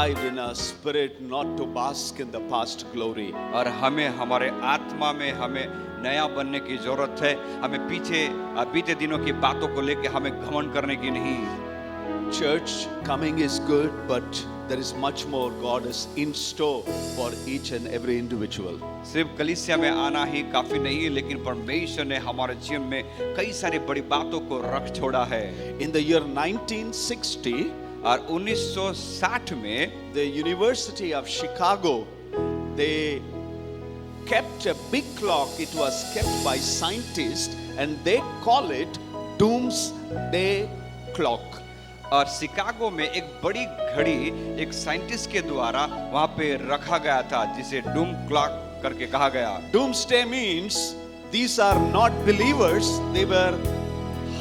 decide in our spirit not to bask in the past glory. और हमें हमारे आत्मा में हमें नया बनने की जरूरत है. हमें पीछे बीते दिनों की बातों को लेके हमें घमंड करने की नहीं. Church coming is good, but there is much more God is in store for each and every individual. सिर्फ कलीसिया में आना ही काफी नहीं है, लेकिन परमेश्वर ने हमारे जीवन में कई सारी बड़ी बातों को रख छोड़ा है. In the year 1960, और 1960 में the University of Chicago, they kept a big clock. It was kept by scientists and they call it Doomsday Clock. और शिकागो में एक बड़ी घड़ी एक साइंटिस्ट के द्वारा वहां पे रखा गया था, जिसे डूम क्लॉक करके कहा गया. Doomsday means these are not believers. They were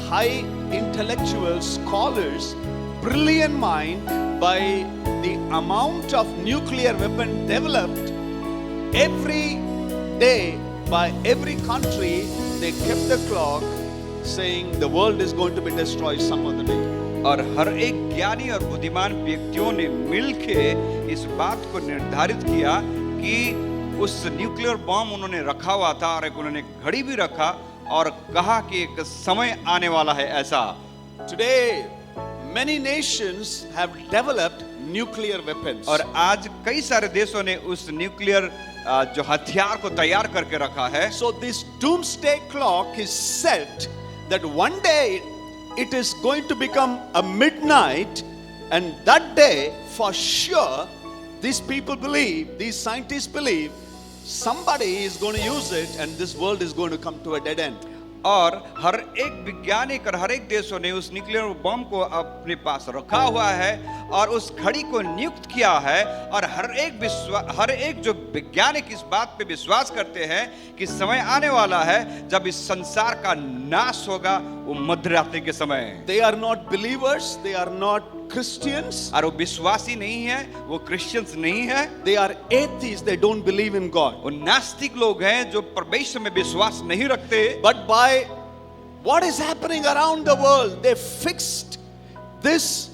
high intellectual scholars, brilliant mind. By the amount of nuclear weapon developed every day by every country, they kept the clock saying the world is going to be destroyed some other day. और हर एक ज्ञानी और बुद्धिमान व्यक्तियों ने मिलके इस बात को निर्धारित किया कि उस न्यूक्लियर बम उन्होंने रखा हुआ था और एक उन्होंने घड़ी भी रखा और कहा कि एक समय आने वाला है ऐसा. Today many nations have developed nuclear weapons. और आज कई सारे देशों ने उस न्यूक्लियर जो हथियार को तैयार करके रखा है. So this doomsday clock is set that one day it is going to become a midnight, and that day for sure these people believe, these scientists believe, somebody is going to use it and this world is going to come to a dead end. और हर एक वैज्ञानिक और हर एक देशों ने उस nuclear bomb को अपने पास रखा हुआ है और उस घड़ी को नियुक्त किया है. और हर एक जो वैज्ञानिक इस बात पे विश्वास करते हैं कि समय आने वाला है जब इस संसार का नाश होगा, वो मध्यरात्रि के समय. They are not believers, they are not Christians. और वो विश्वासी नहीं है, वो क्रिश्चियंस नहीं है. They are atheists, they don't believe in God. वो नास्तिक लोग हैं जो परमेश्वर में विश्वास नहीं रखते. But by what is happening around the world, they fixed this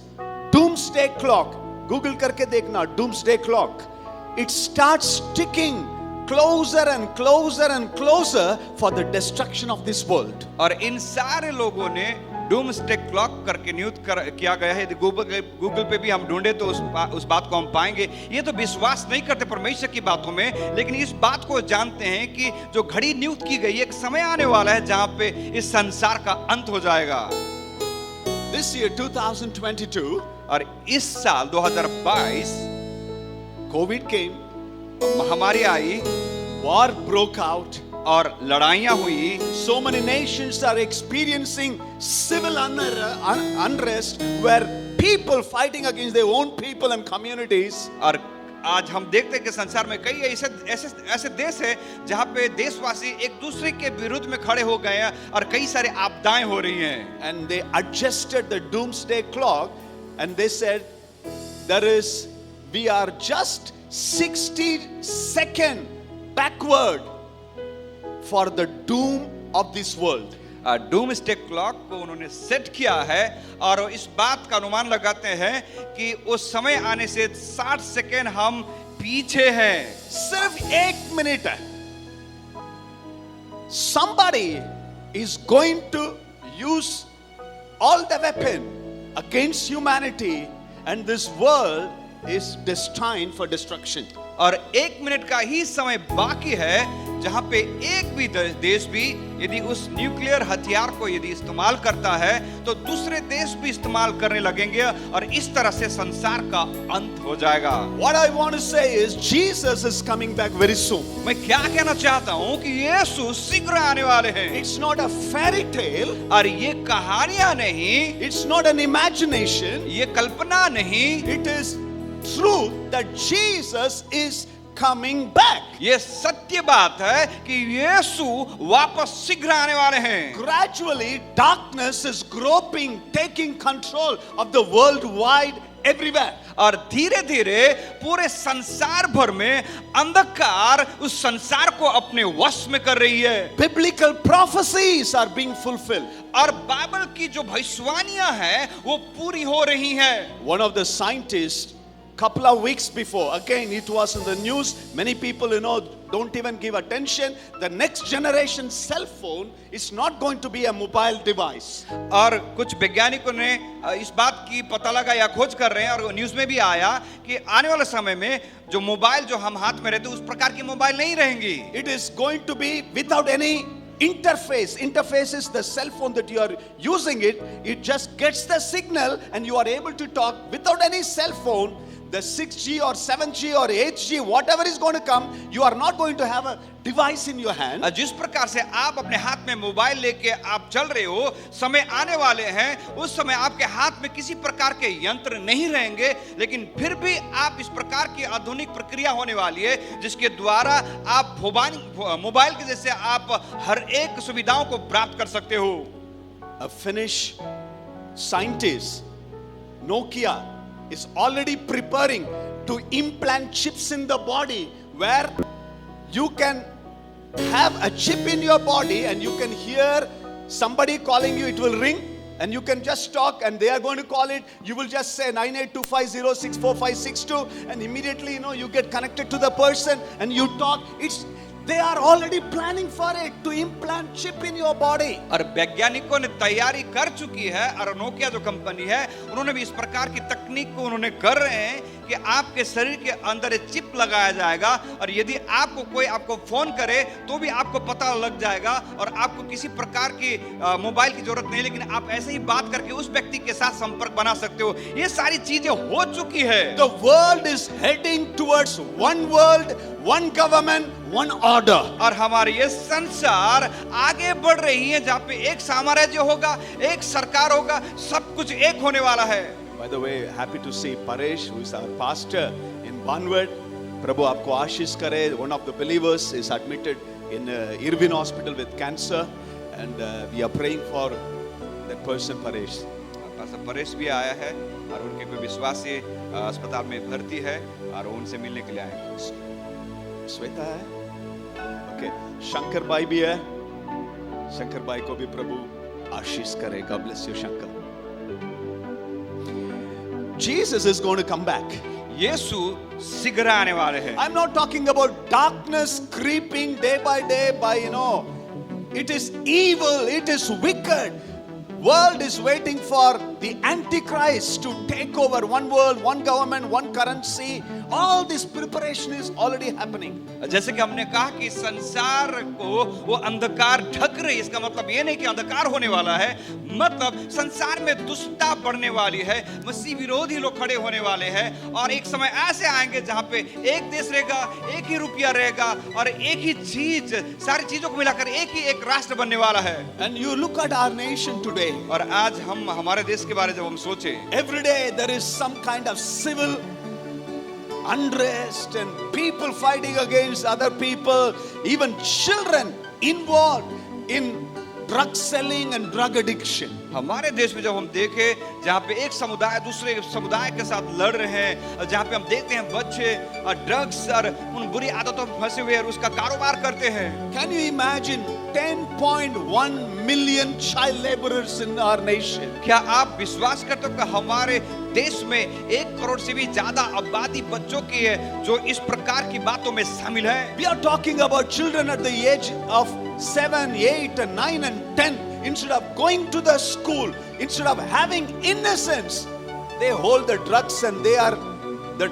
doomsday clock. Google करके देखना, doomsday clock. It starts ticking closer and closer and closer for the destruction of this world. और इन सारे लोगों ने डूम्सडे क्लॉक करके नियुक्त किया गया है. गूगल पे भी हम ढूंढे तो उस बात को हम पाएंगे. ये तो विश्वास नहीं करते परमेश्वर की बातों में, लेकिन इस बात को जानते हैं कि जो घड़ी नियुक्त की गई है, एक समय आने वाला है जहां पे इस संसार का अंत हो जाएगा. This year 2022, और इस साल 2022 COVID came, महामारी आई, war broke out. और लड़ाइयां हुई. So many nations are experiencing civil unrest where people fighting against their own people and communities. और आज हम देखते हैं कि संसार में कई ऐसे देश हैं जहां पे देशवासी एक दूसरे के विरुद्ध में खड़े हो गए हैं और कई सारे आपदाएं हो रही हैं. And they adjusted the doomsday clock and they said we are just 60 seconds backward for the doom of this world. Doomsday clock को उन्होंने सेट किया है और इस बात का अनुमान लगाते हैं कि उस समय आने से 60 सेकेंड हम पीछे हैं. सिर्फ 1 मिनट है. Somebody is going to use all the weapon against humanity and this world is destined for destruction. और 1 मिनट का ही समय बाकी है जहां पे एक भी देश भी यदि उस न्यूक्लियर हथियार को यदि इस्तेमाल करता है तो दूसरे देश भी इस्तेमाल करने लगेंगे और इस तरह से संसार का अंत हो जाएगा. What I want to say is Jesus is coming back very soon. मैं क्या कहना चाहता हूं कि यीशु शीघ्र आने वाले हैं. It's not a fairy tale. और ये कहानियां नहीं. It's not an imagination. ये कल्पना नहीं. It is truth that Jesus is coming back. ये सत्य बात है कि यीशु वापस शीघ्र आने वाले हैं. Gradually darkness is groping, taking control of the world wide everywhere. और धीरे धीरे पूरे संसार भर में अंधकार उस संसार को अपने वश में कर रही है. Biblical prophecies are being fulfilled. और बाइबल की जो भविष्यवाणियां हैं वो पूरी हो रही हैं. One of the scientists couple of weeks before, again it was in the news. Many people, don't even give attention. The next generation cell phone is not going to be a mobile device. और कुछ वैज्ञानिकों ने इस बात की पता लगा या खोज कर रहे हैं और न्यूज़ में भी आया कि आने वाले समय में जो मोबाइल जो हम हाथ में रहते हैं उस प्रकार की मोबाइल नहीं रहेंगी. It is going to be without any interface. Interface is the cell phone that you are using it. It just gets the signal and you are able to talk without any cell phone. The 6G or 7G or 8G, whatever is going to come, you are not going to have a device in your hand. जिस प्रकार से आप अपने हाथ में mobile लेके आप चल रहे हो, समय आने वाले हैं उस समय आपके हाथ में किसी प्रकार के यंत्र नहीं रहेंगे, लेकिन फिर भी आप इस प्रकार की आधुनिक प्रक्रिया होने वाली है जिसके द्वारा आप मोबाइल के जैसे आप हर एक सुविधाओं को प्राप्त कर सकते हो. A Finnish scientist, Nokia, is already preparing to implant chips in the body where you can have a chip in your body and you can hear somebody calling you, it will ring and you can just talk and they are going to call it. You will just say 9825064562 and immediately you get connected to the person and you talk. They are already planning for it to implant chip in your body. और वैज्ञानिकों ने तैयारी कर चुकी है और Nokia जो company है उन्होंने भी इस प्रकार की तकनीक को उन्होंने कर रहे हैं कि आपके शरीर के अंदर एक चिप लगाया जाएगा और यदि कोई आपको फोन करे तो भी आपको पता लग जाएगा और आपको किसी प्रकार की मोबाइल की जरूरत नहीं, लेकिन आप ऐसे ही बात करके उस व्यक्ति के साथ संपर्क बना सकते हो. ये सारी चीजें हो चुकी है. The world is heading towards one world, one government, one order. और हमारी ये संसार आगे बढ़ रही है जहाँ पे एक साम्राज्य होगा, एक सरकार होगा, सब कुछ एक होने वाला है. By the way, happy to see Paresh, who is our pastor in Banwad. Prabhu आपको आशीष करे. One of the believers is admitted in Irvin Hospital with cancer, and we are praying for that person, Paresh. Pastor Paresh भी आया है और उनके कोई विश्वासी अस्पताल में भर्ती है और उनसे मिलने के लिए आए हैं. श्वेता है, ओके. शंकर भाई भी है. शंकर भाई को भी प्रभु आशीष करे. God bless you, Shankar. Jesus is going to come back. यीशु शीघ्र आने वाले हैं. I'm not talking about darkness creeping day by day by it is evil, it is wicked. World is waiting for the Antichrist to take over. One world, one government, one currency. All this preparation is already happening. जैसे कि हमने कहा कि संसार को वो अंधकार ढक रही, इसका मतलब ये नहीं कि अंधकार होने वाला है, मतलब संसार में दुष्टता बढ़ने वाली है, मसीह विरोधी लोग खड़े होने वाले हैं और एक समय ऐसे आएंगे जहाँ पे एक देश रहेगा, एक ही रुपया रहेगा और एक ही चीज, सारी चीजों को मिलाकर एक राष्ट्र बनने वाला है. And you look at our nation today. और आज हम हमारे देश के बारे में जब हम सोचे, every day there is some kind of civil unrest and people fighting against other people, even children involved in drug selling and drug addiction. हमारे देश में जब हम देखें जहाँ पे एक समुदाय दूसरे समुदाय के साथ लड़ रहे हैं, जहाँ पे हम देखते हैं बच्चे ड्रग्स और उन बुरी आदतों में फंसे हुए और उसका कारोबार करते हैं. Can you imagine 10.1 million child laborers in our nation? क्या आप विश्वास करते हो कि हमारे देश में 1 करोड़ से भी ज्यादा आबादी बच्चों की है जो इस प्रकार की बातों में शामिल है? We are talking about children at the age of 7, 8 and 9 and 10. Instead of going to the school, instead of having innocence, they hold the drugs and they are the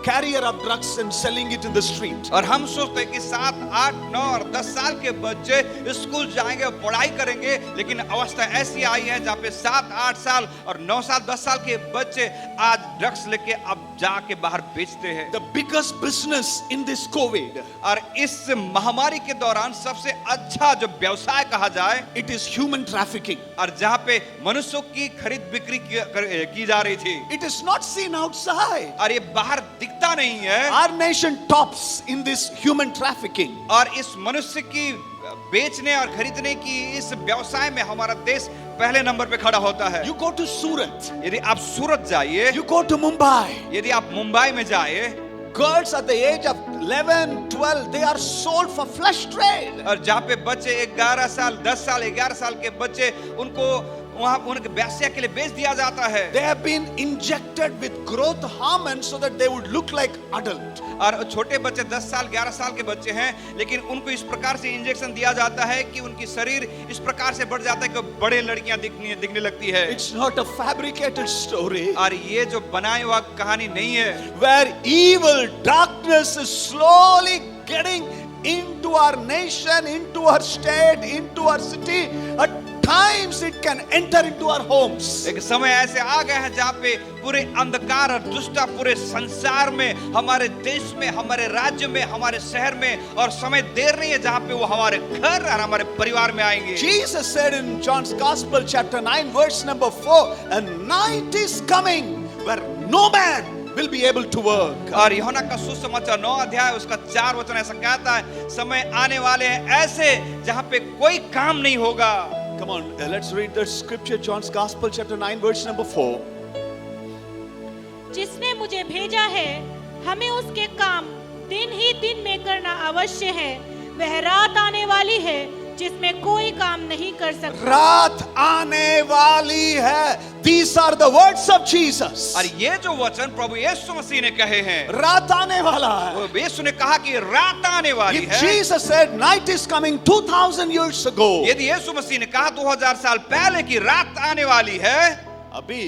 carrier of drugs and selling it in the street. और हम सोचते हैं कि 7, 8, 9 और 10 साल के बच्चे school जाएंगे और पढ़ाई करेंगे, लेकिन अवस्था ऐसी आई है जहाँ पे 7, 8 साल और 9 साल 10 साल के बच्चे आज ड्रग्स लेके अब जाके बाहर बेचते हैं. The biggest business in this COVID, और इस महामारी के दौरान सबसे अच्छा जो व्यवसाय कहा जाए, it is human trafficking. और जहाँ पे मनुष्यों की खरीद बिक्री की जा रही थी. It is not seen outside. और ये बाहर दिखता नहीं है. Our nation tops in this human trafficking. और इस मनुष्य की बेचने और खरीदने की इस व्यवसाय में हमारा देश पहले नंबर पे खड़ा होता है. You go to Surat. यदि आप सूरत जाइए, You go to Mumbai. यदि आप मुंबई में जाइए, Girls at the age of 11, 12, they are sold for flesh trade. और जहाँ पे बच्चे 11 साल, 10 साल, 11 साल के बच्चे उनको वहां उनके वेश्या के लिए बेच दिया जाता है। They have been injected with growth hormones so that they would look like adult. और छोटे बच्चे 10 साल 11 साल के बच्चे हैं, लेकिन उनको इस प्रकार से इंजेक्शन दिया जाता है कि उनकी शरीर इस प्रकार से बढ़ जाता है कि बड़े लड़कियां दिखने लगती है। It's not a fabricated story और ये जो बनाई हुआ कहानी नहीं है, where evil darkness is slowly getting into our nation, into our state, into our city. At times it can enter into our homes. एक समय ऐसे आ गए हैं जहाँ पे पूरे अंधकार और दुष्टता पूरे संसार में, हमारे देश में, हमारे राज्य में, हमारे शहर में, और समय देर नहीं है जहाँ पे वो हमारे घर और हमारे परिवार में आएंगे। Jesus said in John's Gospel chapter 9 verse number 4, a night is coming where no man will be able to work. और यूहन्ना का सुसमाचार 9 अध्याय उसका 4 वचन ऐसा कहता है, समय आने वाले हैं ऐसे जहाँ पे कोई काम नहीं होगा। Come on, let's read the scripture, John's Gospel chapter 9 verse number 4. जिसने मुझे भेजा है, हमें उसके काम दिन ही दिन में करना अवश्य है। वह रात आने वाली है जिसमें कोई काम नहीं कर सकता। रात आने वाली है। These are the words of Jesus. और ये जो वचन प्रभु यीशु मसीह ने कहे हैं, रात आने वाला है। वो यीशु ने कहा कि रात आने वाली If है। Jesus said night is coming 2000 years ago, यदि यीशु मसीह ने कहा 2000 साल पहले कि रात आने वाली है, अभी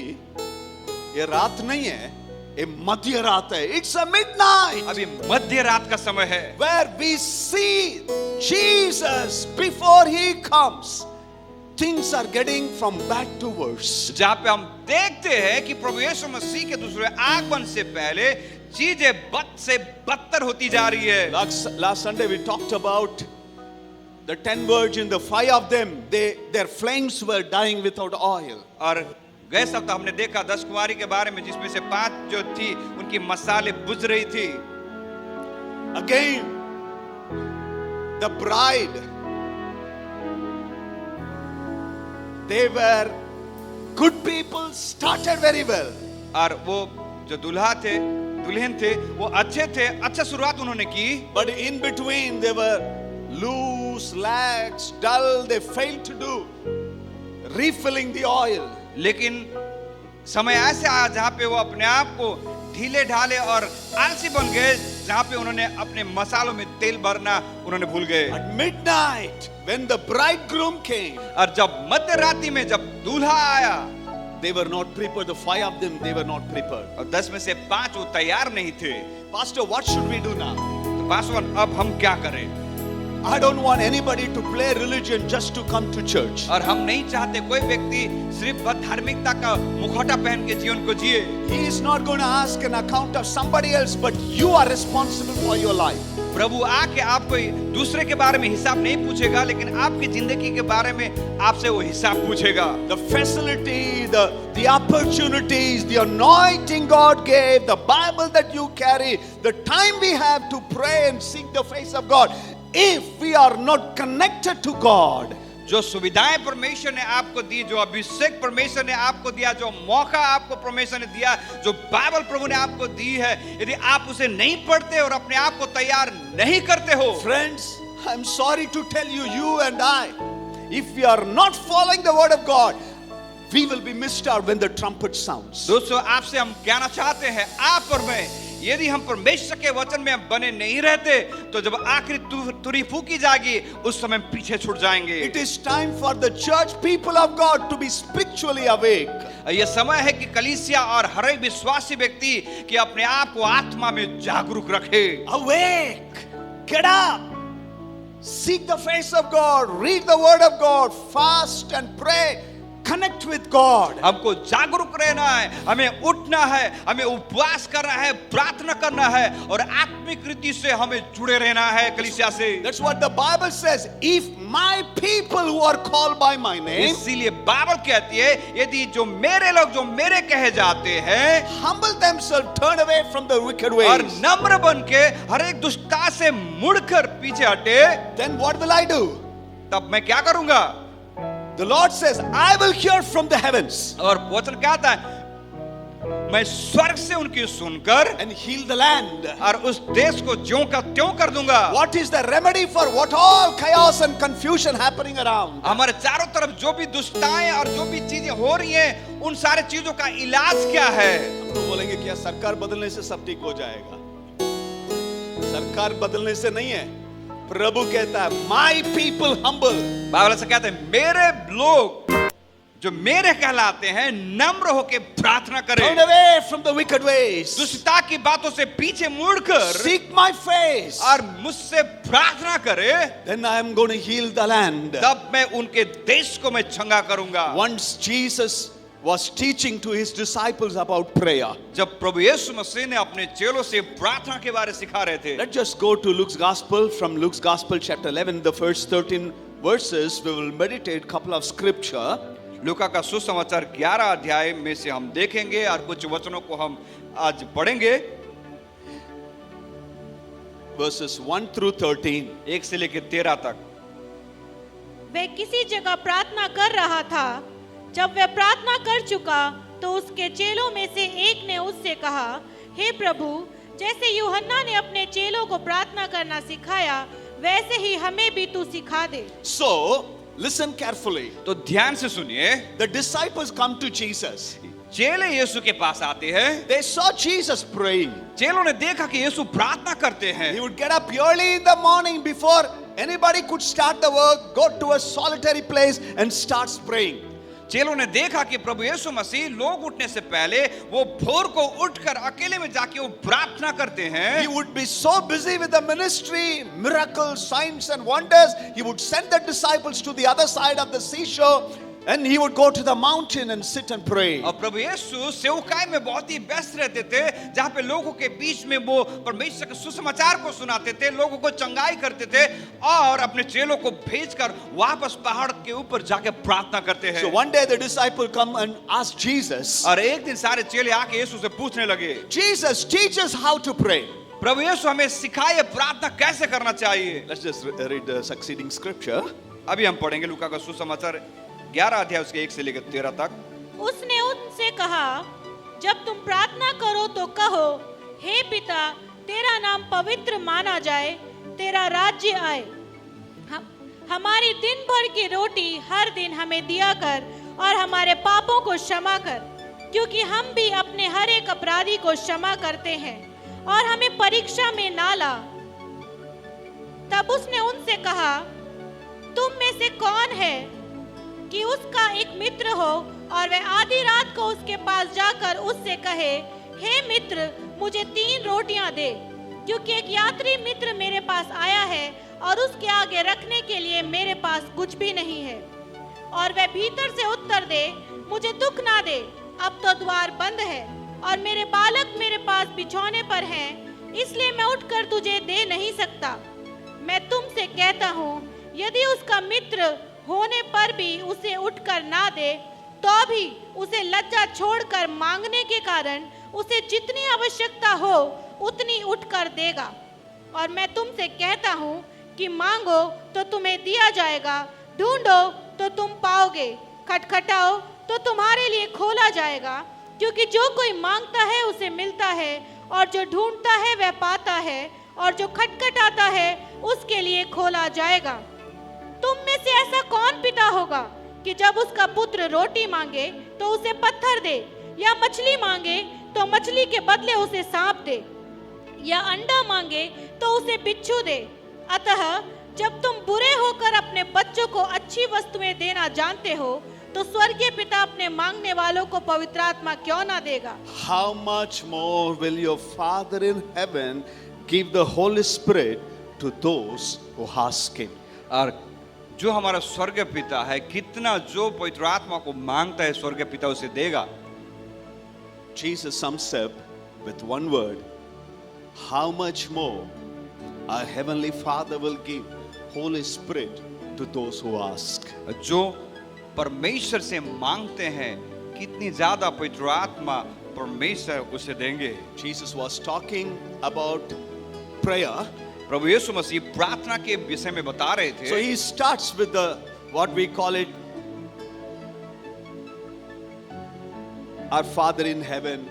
ये रात नहीं है, ये मध्य रात है। It's a midnight. अभी मध्य रात का समय है, Where we see Jesus before he comes. Things are getting from bad to worse. जहाँ पे हम देखते हैं कि प्रभु यीशु मसीह के दूसरे आगमन से पहले चीजें बद से बदतर होती जा रही है। Last Sunday we talked about the 10 virgins, the 5 of them, their flames were dying without oil. और गए सप्ताह हमने देखा 10 कुंवारी के बारे में, जिसमें से 5 जो थी उनकी मसाले बुझ रही थी। Again, the bride, they were good people, started very well. और वो जो दुल्हा थे, दुल्हन थे, वो अच्छे थे, अच्छा शुरुआत उन्होंने की। But in between they were loose, lax, dull. They failed to do refilling the oil. लेकिन समय ऐसे आया जहाँ पे वो अपने आप को ढीले ढाले और आलसी बन गए, जहाँ पे उन्होंने अपने मसालों में तेल भरना उन्होंने भूल गए। At midnight, when the bridegroom came, और जब मध्य रात्रि में जब दूल्हा आया, they were not prepared. The 5 of them, they were not prepared. और 10 में से 5 वो तैयार नहीं थे। Pastor, what should we do now? तो पासवान, अब हम क्या करें? I don't want anybody to play religion just to come to church. और हम नहीं चाहते कोई व्यक्ति सिर्फ धार्मिकता का मुखौटा पहन के जीवन को जिए। He is not going to ask an account of somebody else, but you are responsible for your life. प्रभु आके आपको दूसरे के बारे में हिसाब नहीं पूछेगा, लेकिन आपकी जिंदगी के बारे में आपसे वो हिसाब पूछेगा। The facility, the opportunities, the anointing God gave, the Bible that you carry, the time we have to pray and seek the face of God. If we are not connected to God, जो सुविधाएं परमेश्वर ने आपको दी, जो अभिषेक परमेश्वर ने आपको दिया, जो मौका आपको परमेश्वर ने दिया, जो बाइबल प्रभु ने आपको दी है, यदि आप उसे नहीं पढ़ते और अपने आप को तैयार नहीं करते हो, friends, I'm sorry to tell you, you and I, if we are not following the word of God, we will be missed out when the trumpet sounds. दोस्तों आपसे हम कहना चाहते हैं, आप और मैं, यदि हम परमेश्वर के वचन में बने नहीं रहते, तो जब आखिरी तुरी फूकी जाएगी, उस समय पीछे छूट जाएंगे। It is time for the church people of God to be spiritually awake. यह समय है कि कलीसिया और हर एक विश्वासी व्यक्ति कि अपने आप को आत्मा में जागरूक रखे। Awake, get up, seek the face of God, read the word of God, fast and pray. Connect with God. हमको जागरूक रहना है, हमें उठना है, हमें उपवास करना है, प्रार्थना करना है और आत्मिक रीति से हमें जुड़े रहना है कलीसिया से। That's what the Bible says. If my people who are called by my name, इसीलिए बाइबल कहती है, यदि जो मेरे लोग जो मेरे कहे जाते हैं, humble themselves, turn away from the wicked और ways, नम्र बन के हर एक दुष्टता से मुड़कर पीछे हटे, then what will I do? तब मैं क्या करूंगा? The Lord says, I will hear from the heavens. और वचन कहता है, मैं स्वर्ग से उनकी सुनकर and heal the land. और उस देश को ज्यों का त्यों कर दूंगा। What is the remedy for what all chaos and confusion happening around? हमारे चारों तरफ जो भी दुष्टताएं और जो भी चीजें हो रही हैं, उन सारे चीजों का इलाज क्या है? हम तो बोलेंगे क्या सरकार बदलने से सब ठीक हो जाएगा? सरकार बदलने से नहीं है। प्रभु कहता है My people humble. बाइबल ऐसा कहते हैं, मेरे लोग जो मेरे कहलाते हैं नम्र होके प्रार्थना करें, Turn away from the wicked ways. दुष्टता की बातों से पीछे मुड़कर Seek my face. और मुझसे प्रार्थना करे, Then I am going to heal the land. तब मैं उनके देश को मैं चंगा करूंगा। Once Jesus was teaching to his disciples about prayer. जब प्रभु यीशु मसीह ने अपने चेलों से प्रार्थना के बारे सिखा रहे थे, Let's just go to Luke's Gospel. From Luke's Gospel chapter 11, the first 13 verses, we will meditate couple of scripture. लूका का सुसमाचार 11 अध्याय में से हम देखेंगे और कुछ वचनों को हम आज पढ़ेंगे, Verses 1 through 13. 1 से लेकर 13 तक। वह किसी जगह प्रार्थना कर रहा था। जब वह प्रार्थना कर चुका तो उसके चेलों में से एक ने उससे कहा, हे प्रभु, जैसे यूहन्ना ने अपने चेलों को प्रार्थना करना सिखाया, वैसे ही हमें भी तू सिखा दे। So, listen carefully. तो ध्यान से सुनिए, The disciples come to Jesus. चेले यीशु के पास आते हैं। They saw Jesus praying. चेलों ने देखा कि यीशु प्रार्थना करते हैं। He would get up early in the morning before anybody could start the work, go to a solitary place and starts praying. चेलों ने देखा कि प्रभु यीशु मसीह लोग उठने से पहले वो भोर को उठकर अकेले में जाके वो प्रार्थना करते हैं। He would be so busy with the ministry, miracles, signs and wonders. He would send the disciples to the other side of the seashore and he would go to the mountain and sit and pray. और प्रभु यीशु सेवकाई में बहुत ही व्यस्त रहते थे, जहाँ पे लोगों के बीच में वो परमेश्वर के सुसमाचार को सुनाते थे, लोगों को चंगाई करते थे और अपने चेलों को भेजकर वापस पहाड़ के ऊपर जाके प्रार्थना करते हैं। So one day the disciple come and ask Jesus, और एक दिन सारे चेले आके यीशु से पूछने लगे, Jesus, teach us how to pray. प्रभु यीशु हमें सिखाइए प्रार्थना कैसे करना चाहिए। Let's just read the succeeding scripture. अभी हम पढ़ेंगे लूका का सुसमाचार 11 अध्याय उसके 1 से लेकर 13 तक। उसने उनसे कहा, जब तुम प्रार्थना करो तो कहो, हे पिता, तेरा नाम पवित्र माना जाए, तेरा राज्य आए। हमारी दिन भर की रोटी हर दिन हमें दिया कर और हमारे पापों को क्षमा कर, क्योंकि हम भी अपने हर एक अपराधी को क्षमा करते हैं, और हमें परीक्षा में ना ला। तब उसने उनसे कहा, तुम में से कौन है कि उसका एक मित्र हो और वह आधी रात को उसके पास जाकर उससे कहे, हे मित्र, मुझे 3 रोटियां दे, क्योंकि एक यात्री मित्र मेरे पास आया है और उसके आगे रखने के लिए मेरे पास कुछ भी नहीं है। और वह भीतर से उत्तर दे, मुझे दुख ना दे, अब तो द्वार बंद है और मेरे बालक मेरे पास बिछौने पर हैं, इसलिए मैं उठकर तुझे दे नहीं सकता। मैं तुमसे कहता हूँ, यदि उसका मित्र होने पर भी उसे उठकर ना दे, तो भी उसे लज्जा छोड़कर मांगने के कारण उसे जितनी आवश्यकता हो उतनी उठकर देगा। और मैं तुमसे कहता हूँ कि मांगो तो तुम्हें दिया जाएगा, ढूंढो तो तुम पाओगे, खटखटाओ तो तुम्हारे लिए खोला जाएगा, क्योंकि जो कोई मांगता है उसे मिलता है, और जो ढूंढता है वह पाता है, और जो खटखटाता है उसके लिए खोला जाएगा। तुम में से ऐसा कौन पिता होगा कि जब उसका पुत्र रोटी मांगे तो उसे पत्थर दे, या मछली मांगे तो मछली के बदले उसे सांप दे, या अंडा मांगे तो उसे बिच्छू दे? अतः जब तुम बुरे होकर अपने बच्चों को अच्छी वस्तुएं देना जानते हो, तो स्वर्गीय पिता अपने मांगने वालों को पवित्र आत्मा क्यों ना देगा? How much more will your Father in heaven give the Holy Spirit to those who ask him? और जो हमारा स्वर्गीय पिता है, कितना जो पवित्र आत्मा को मांगता है स्वर्गीय पिता उसे देगा। Jesus sums up with one word, how much more our Heavenly Father will give Holy Spirit to those who ask. जो परमेश्वर से मांगते हैं, कितनी ज्यादा पवित्र आत्मा परमेश्वर उसे देंगे। Jesus was talking about prayer. प्रभु यीशु मसीह प्रार्थना के विषय में बता रहे थे। So he starts with the what we call it our Father in heaven,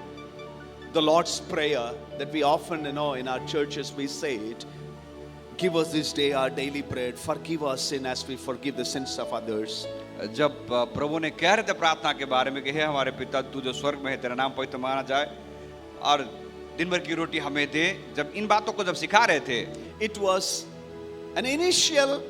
the Lord's Prayer that we often, in our churches we say it. Give us this day our daily bread. Forgive our sin as we forgive the sins of others. जब प्रभु ने कह रहे थे प्रार्थना के बारे में कि हे हमारे पिता तू जो स्वर्ग में है तेरा नाम पवित्र माना जाए और दिन भर की रोटी हमें दे, जब इन बातों को जब सिखा रहे थे, It was an initial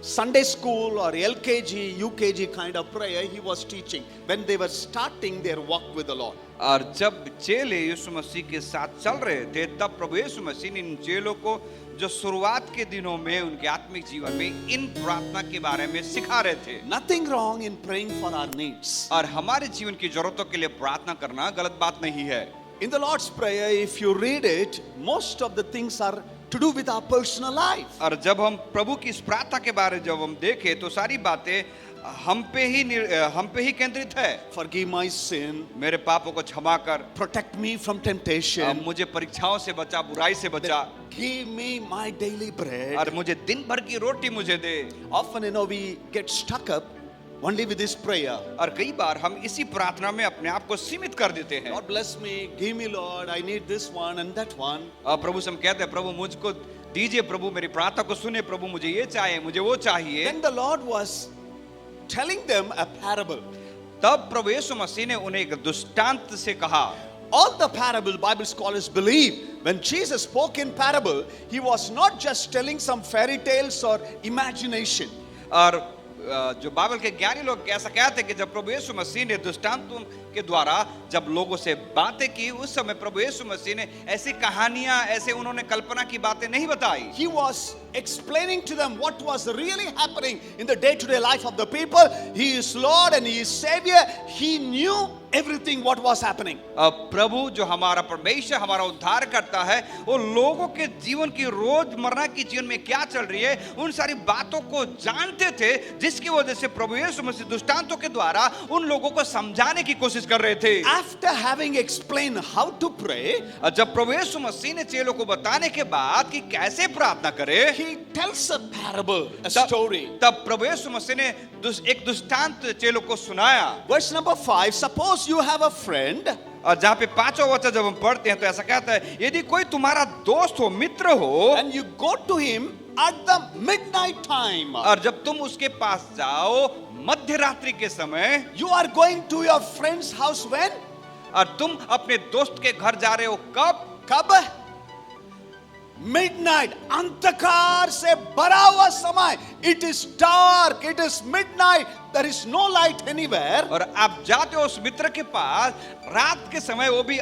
Sunday school or LKG, UKG kind of prayer he was teaching when they were starting their walk with the Lord. और जब चेले यीशु मसीह के साथ चल रहे थे तब प्रभु यीशु मसीह ने इन चेलों को जो शुरुआत के दिनों में उनके आत्मिक जीवन में इन प्रार्थना के बारे में सिखा रहे थे। Nothing wrong in praying for our needs. और हमारे जीवन की जरूरतों के लिए प्रार्थना करना गलत बात नहीं है। In the Lord's Prayer, if you read it, most of the things are to do with our personal life. और जब हम प्रभु की इस प्रार्थना के बारे में जब हम देखें तो सारी बातें हम पे ही केंद्रित है। Forgive my sin. मेरे पापों को क्षमा कर, Protect me from temptation. मुझे परीक्षाओं से बचा, बुराई से बचा, Give me my daily bread. और मुझे दिन भर की रोटी मुझे दे। Often, we get stuck up only with this prayer. और कई बार हम इसी प्रार्थना में अपने आप को सीमित कर देते हैं। Lord bless me, give me Lord, I need this one and that one. प्रभु से हम कहते हैं प्रभु मुझको दीजिए, प्रभु मेरी प्रार्थना को सुने, प्रभु मुझे ये चाहिए, मुझे वो चाहिए। Then the Lord was telling them a parable. तब प्रभु यीशु मसीह ने उन्हें एक दृष्टांत से कहा। All the parable Bible scholars believe when Jesus spoke in parable, he was not just telling some fairy tales or imagination. और जो बाइबल के ज्ञानी लोग ऐसा कहते हैं कि जब प्रभु यीशु मसीह ने दृष्टांतों के द्वारा जब लोगों से बातें की, उस समय प्रभु यीशु मसीह ने ऐसी कहानियां, ऐसे उन्होंने कल्पना की बातें नहीं बताई। He was explaining to them what was really happening in the day-to-day life of the people. He is Lord and He is Savior. He knew everything what was happening. प्रभु जो हमारा परमेश्वर, हमारा उद्धार करता है, वो लोगों के जीवन की रोजमर्रा की जीवन में क्या चल रही है उन सारी बातों को जानते थे, जिसकी वजह से प्रभु यीशु मसीह दृष्टांतों के द्वारा उन लोगों को समझाने की कोशिश कर रहे थे। After having explained how to pray, जब प्रभु यीशु मसीह ने चेलों को बताने के बाद कि कैसे प्रार्थना करें, He tells a parable, a story. तब प्रभु यीशु मसीह ने एक दृष्टांत चेलों को सुनाया। Verse number 5, suppose you have a friend. और जहाँ पे पांचों वचन जब हम पढ़ते हैं तो ऐसा कहता है, यदि कोई तुम्हारा दोस्त हो, मित्र हो, And you go to him at the midnight time. और जब तुम उसके पास जाओ मध्य रात्रि के समय, You are going to your friend's house when? और तुम अपने दोस्त के घर जा रहे हो कब? कब? Midnight. अंधकार से भरा हुआ समय. It is dark. It is midnight. There is no light anywhere. और आप जाते हो उस मित्र के पास रात के समय, वो भी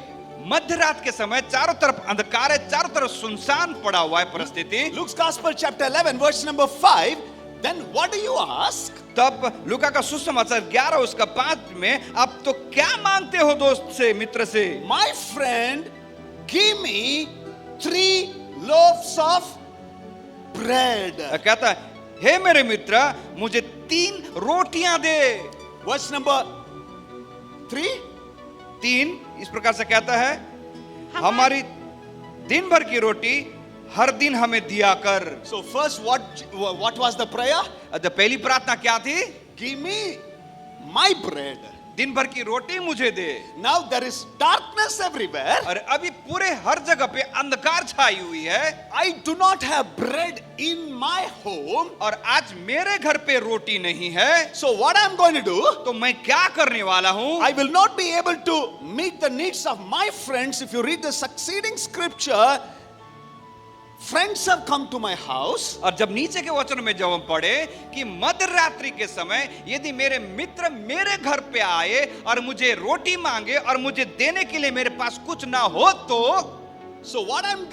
मध्य रात के समय, चारों तरफ अंधकार है, चारों तरफ सुनसान पड़ा हुआ है परिस्थिति। Luke's Gospel chapter 11 verse number 5. Then what do you ask? तब लूका का सुसमाचार 11 उसका 5 में आप तो क्या मांगते हो दोस्त से, मित्र से? My friend, give me 3 loaves of bread. कहता है, हे मेरे मित्र, मुझे 3 रोटियां दे। Verse number 3. 3 इस प्रकार से कहता है, हमारी दिन भर की रोटी हर दिन हमें दिया कर। So first what was the prayer? तो पहली प्रार्थना क्या थी? Give me my bread. दिन भर की रोटी मुझे दे। Now there is darkness everywhere. और अभी पूरे हर जगह पे अंधकार छाई हुई है। I do not have bread in my home. और आज मेरे घर पे रोटी नहीं है। So what I'm going to do? तो मैं क्या करने वाला हूँ? I will not be able to meet the needs of my friends. If you read the succeeding scripture, friends have come to my house. और जब नीचे के वचन में जब हम पढ़े कि मध्य रात्रि के समय यदि मेरे मित्र मेरे घर पे आए और मुझे रोटी मांगे और मुझे देने के लिए मेरे पास कुछ ना हो तो, So what I'm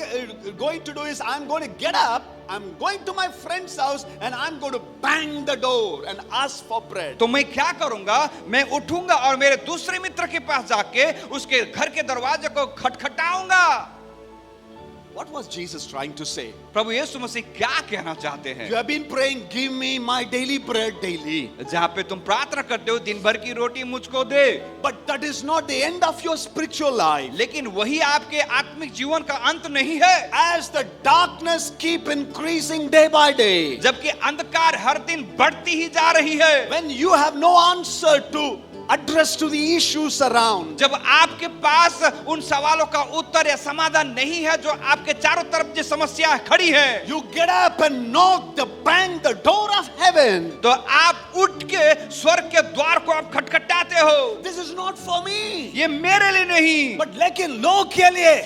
going to do is I'm going to get up, I'm going to my friend's house and I'm going to bang the door and ask for bread. तो मैं क्या करूंगा? मैं उठूंगा और मेरे दूसरे मित्र के पास जाके उसके घर के दरवाजे को खटखटाऊंगा। What was Jesus trying to say? प्रभु यीशु मसीह क्या कहना चाहते हैं? You have been praying, give me my daily bread daily. जहाँ पे तुम प्रार्थना करते हो दिन भर की रोटी मुझको दे, But that is not the end of your spiritual life. लेकिन वही आपके आत्मिक जीवन का अंत नहीं है। As the darkness keep increasing day by day, जबकि अंधकार हर दिन बढ़ती ही जा रही है, when you have no answer to address to the issues around, जब आपके पास उन सवालों का उत्तर या समाधान नहीं है जो आपके चारों तरफ जो समस्या खड़ी है, you get up and knock the bang the door of heaven. तो आप उठ के स्वर्ग के द्वार को आप खटखटाते हो। This is not for me. ये मेरे लिए नहीं, But लेकिन लोग के लिए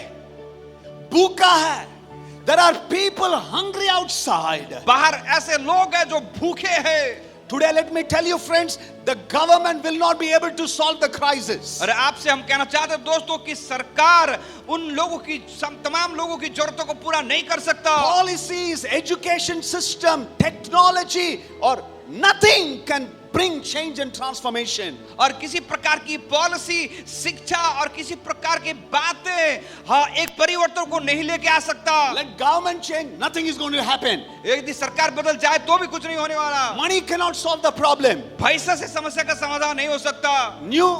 भूखा है. There are people hungry outside. बाहर ऐसे लोग हैं जो भूखे हैं। Today let me tell you friends, the government will not be able to solve the crisis. अरे आपसे हम कहना चाहते हैं दोस्तों कि सरकार उन लोगों की तमाम लोगों की जरूरतों को पूरा नहीं कर सकता। Policies, education system, technology or nothing can bring change and transformation. और किसी प्रकार की पॉलिसी, शिक्षा और किसी प्रकार की बातें हाँ एक परिवर्तन को नहीं लेके आ सकता। Let government change, nothing is going to happen. एक दिन सरकार बदल जाए तो भी कुछ नहीं होने वाला। Money cannot solve the problem. पैसा से समस्या का समाधान नहीं हो सकता। New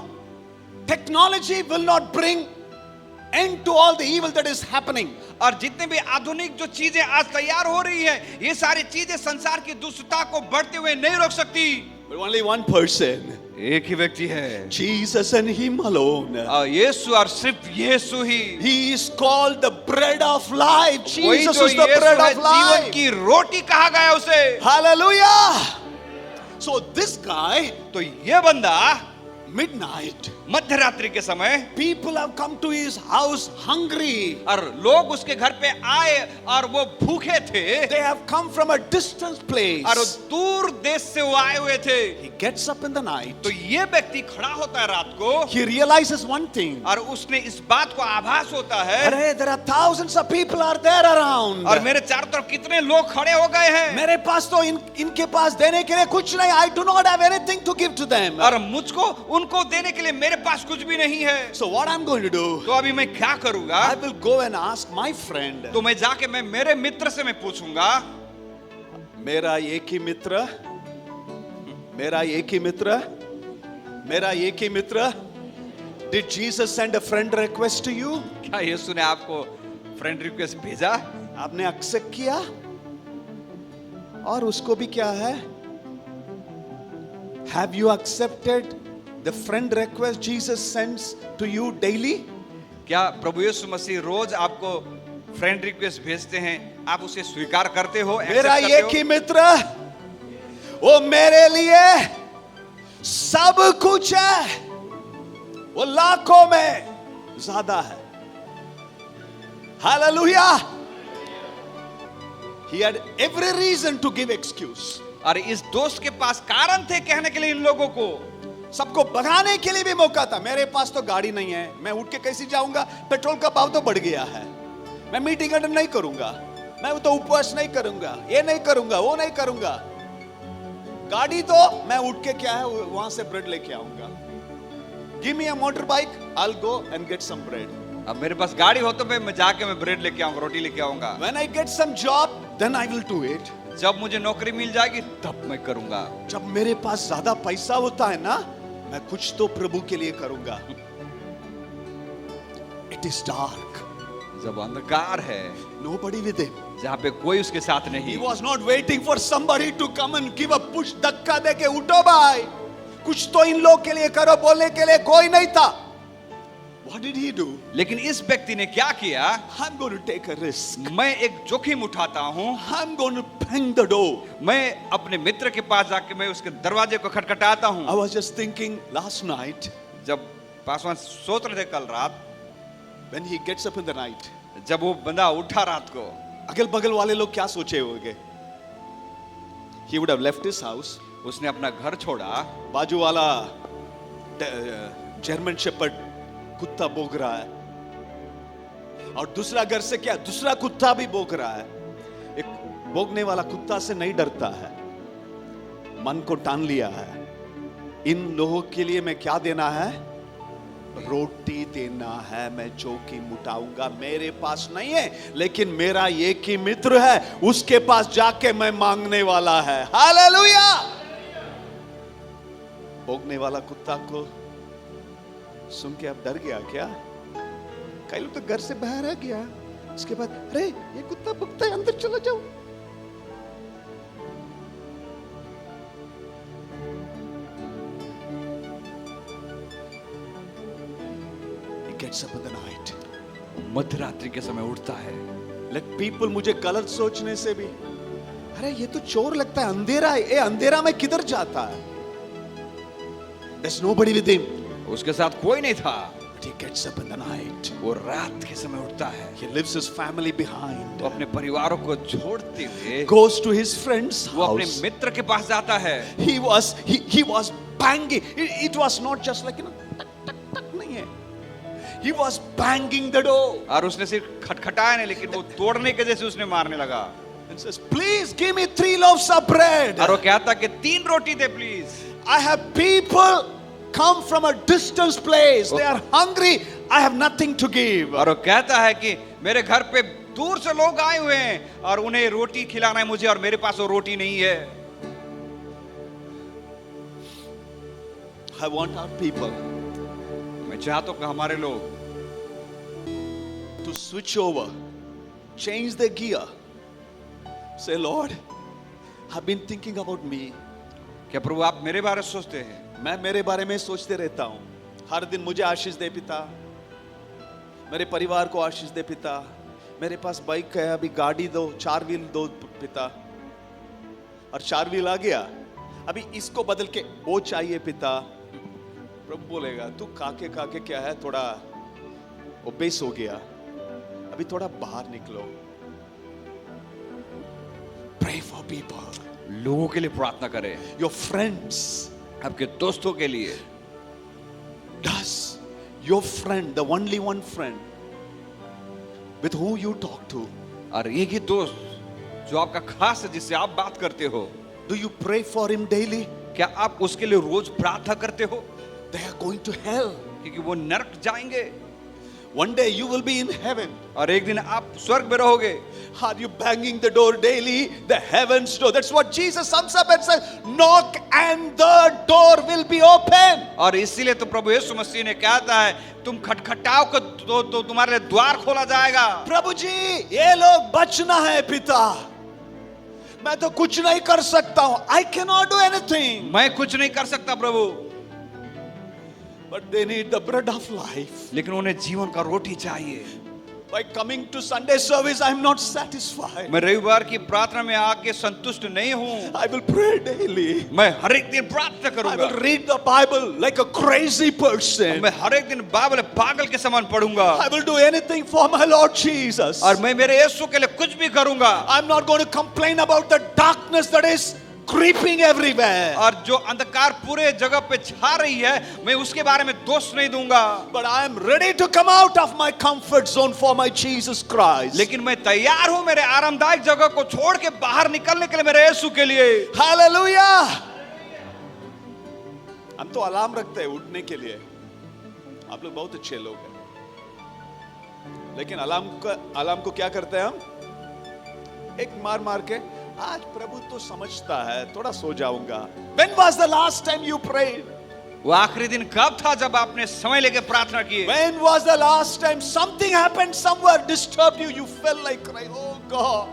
technology will not bring end to all the evil that is happening. और जितने भी आधुनिक जो चीजें आज तैयार हो रही है, ये सारी चीजें संसार की दुष्टता को बढ़ते हुए नहीं रोक सकती। But only one person, एक ही व्यक्ति है, Jesus and Him alone. यीशु और सिर्फ यीशु ही। He is called the bread of life. वही Jesus जो is the यीशु bread है, of जीवन life. की रोटी कहा गया उसे। Hallelujah. So this guy, तो ये बंदा midnight, मध्य रात्रि के समय people have come to his house hungry. और लोग उसके घर पे आए और वो भूखे थे They have come from a distant place. और दूर देश से वो आए हुए थे। He gets up in the night. तो ये व्यक्ति खड़ा होता है रात को He realizes one thing. और उसने इस बात को आभास होता है, अरे, there are thousands of people are there around. और मेरे चारों तरफ कितने लोग खड़े हो गए हैं मेरे पास तो इनके पास देने के लिए कुछ नहीं. I do not have anything to give to them. और मुझको उनको देने के लिए मेरे पास कुछ भी नहीं है। So what I'm going to do? तो अभी मैं क्या करूंगा? I will go and ask my friend. तो मैं जाके मैं मेरे मित्र से मैं पूछूंगा। मेरा एक ही मित्र, मेरा एक ही मित्र, मेरा एक ही मित्र. Did Jesus send a friend request to you? क्या यीशु ने आपको फ्रेंड रिक्वेस्ट भेजा? आपने एक्सेप्ट किया? और उसको भी क्या है? Have you accepted the friend request Jesus sends to you daily? क्या प्रभु यीशु मसीह रोज आपको फ्रेंड रिक्वेस्ट भेजते हैं, आप उसे स्वीकार करते हो? मेरा accept करते एक हो? ही मित्र, वो मेरे लिए सब कुछ है, वो लाखों में ज्यादा है. Hallelujah. He had every reason to give excuse. और इस दोस्त के पास कारण थे कहने के लिए इन लोगों को, सबको भगाने के लिए भी मौका था. मेरे पास तो गाड़ी नहीं है, मैं उठ के कैसे जाऊंगा? पेट्रोल का भाव तो बढ़ गया है, मैं मीटिंग अटेंड नहीं करूंगा, मैं तो उपवास नहीं करूंगा, ये नहीं करूंगा, वो नहीं करूंगा. गाड़ी तो मैं उठ के क्या है वहां से ब्रेड लेके आऊंगा. Give me a motorbike, I will go and get some bread. अब मेरे पास गाड़ी हो तो मैं जाके मैं ब्रेड लेके आऊंगा, रोटी लेके आऊंगा. When I get some job then I will do it. जब मुझे नौकरी मिल जाएगी तब मैं करूंगा. जब मेरे पास ज्यादा पैसा होता है ना, मैं कुछ तो प्रभु के लिए करूंगा. It is dark. जब अंधकार है, नोबडी विद हिम. जहाँ पे कोई उसके साथ He नहीं, was not waiting for somebody to come and give a push, धक्का दे के उठो भाई, कुछ तो इन लोग के लिए करो बोलने के लिए कोई नहीं था. What did he do? लेकिन इस व्यक्ति ने क्या किया? I'm going to take a risk. मैं एक जोखिम उठाता हूँ. I'm going to bang the door. मैं अपने मित्र के पास जाके मैं उसके दरवाजे को खटखटाता I हूँ. was just thinking last night, जब पासवान सोच रहे थे कल रात, when he gets up in the night, जब वो बंदा उठा रात को, अगल बगल वाले लोग क्या सोचे होंगे? He would have left his house. उसने अपना घर छोड़ा, बाजू वाला जर्मन शेपर्ड कुत्ता भौंक रहा है, और दूसरा घर से क्या, दूसरा कुत्ता भी भौंक रहा है. एक भौंकने वाला कुत्ता से नहीं डरता है, मन को टान लिया है. इन लोगों के लिए मैं क्या देना है? रोटी देना है. मैं जोखिम उठाऊंगा. मेरे पास नहीं है, लेकिन मेरा एक ही मित्र है, उसके पास जाके मैं मांगने वाला है. हालेलुया. भौंकने वाला कुत्ता को सुन के आप डर गया क्या? कई लोग तो घर से बाहर आ गया, उसके बाद अरे ये कुत्ता भौंकता है, अंदर चला जाओ. gets up in the night. मध्य रात्रि के समय उठता है। Let people मुझे गलत सोचने से भी, अरे ये तो चोर लगता है, अंधेरा है, ये अंधेरा में किधर जाता है? There's nobody with him. उसके साथ कोई नहीं था। But he gets up in the night. वो रात के समय उठता है। He leaves his family behind. वो अपने परिवारों को छोड़ते हुए Goes to his friend's वो अपने house. मित्र के पास जाता है। He was banging. It was not just like, tak tak tak नहीं है. He was banging the door. और उसने सिर्फ खटखटाया नहीं, लेकिन वो तोड़ने के जैसे उसने मारने लगा। And says, please give me 3 loaves of bread. और वो कहता कि 3 रोटी दे please. I have people come from a distant place. They are hungry. I have nothing to give. और वो कहता है कि मेरे घर पे दूर से लोग आए हुए हैं और उन्हें रोटी खिलाना है मुझे, और मेरे पास वो रोटी नहीं है। I want our people मैं चाहता हूं कि हमारे लोग to switch over, change their gear. Say, Lord, I've been thinking about me. क्या प्रभु आप मेरे बारे में सोचते हैं? मैं मेरे बारे में सोचते रहता हूं। हर दिन मुझे आशीष दे पिता, मेरे परिवार को आशीष दे पिता, मेरे पास बाइक है, अभी गाड़ी दो, 4 व्हील दो पिता, और 4 व्हील आ गया, अभी इसको बदल के वो चाहिए पिता। प्रभु बोलेगा, तू काके काके क्या है, थोड़ा ओबेस हो गया, अभी थोड़ा बाहर निकलो। Pray for people. लोगों के लिए प्रार्थना करें, Your friends. आपके दोस्तों के लिए। Does your friend, the only one friend with whom you talk to, और एक ही दोस्त जो आपका खास है, जिससे आप बात करते हो, do you pray for him daily? क्या आप उसके लिए रोज प्रार्थना करते हो? They are going to hell. क्योंकि वो नरक जाएंगे One day you will be in heaven. और एक दिन आप स्वर्ग में रहोगे। Are you banging the door daily? The heavens door. That's what Jesus sums up and says, knock and the door will be open. और इसीलिए तो प्रभु यीशु मसीह ने कहता है, तुम खटखटाओ तो तुम्हारे लिए द्वार खोला जाएगा। प्रभु जी, ये लोग बचना है पिता, मैं तो कुछ नहीं कर सकता हूं। I cannot do anything. मैं कुछ नहीं कर सकता प्रभु, But they need the bread of life. लेकिन उन्हें जीवन का रोटी चाहिए। By coming to Sunday service, I am not satisfied. मैं रविवार की प्रार्थना में आके संतुष्ट नहीं हूँ। I will pray daily. मैं हर एक दिन प्रार्थना I करूंगा। will read the Bible like a crazy person. मैं हर एक दिन बाइबल पागल के समान पढ़ूंगा। I will do anything for my Lord Jesus. और मैं मेरे यीशु के लिए कुछ भी करूंगा। I'm not going to complain about the darkness that is creeping everywhere. और जो अंधकार पूरे जगह पे छा रही है, मैं उसके बारे में दोष नहीं दूंगा। But I am ready to come out of my comfort zone for my Jesus Christ. लेकिन मैं तैयार हूं मेरे आरामदायक जगह को छोड़ के बाहर निकलने के लिए, मेरे यीशु के लिए। Hallelujah. हम तो अलार्म रखते हैं उठने के लिए, आप लोग बहुत अच्छे लोग हैं, लेकिन अलार्म को क्या करते हैं हम? एक मार मार के, आज प्रभु तो समझता है, थोड़ा सो जाऊंगा। When was the last time you prayed? वो आखिरी दिन कब था जब आपने समय लेके प्रार्थना की? When was the last time something happened somewhere, disturbed you, you felt like crying, oh God,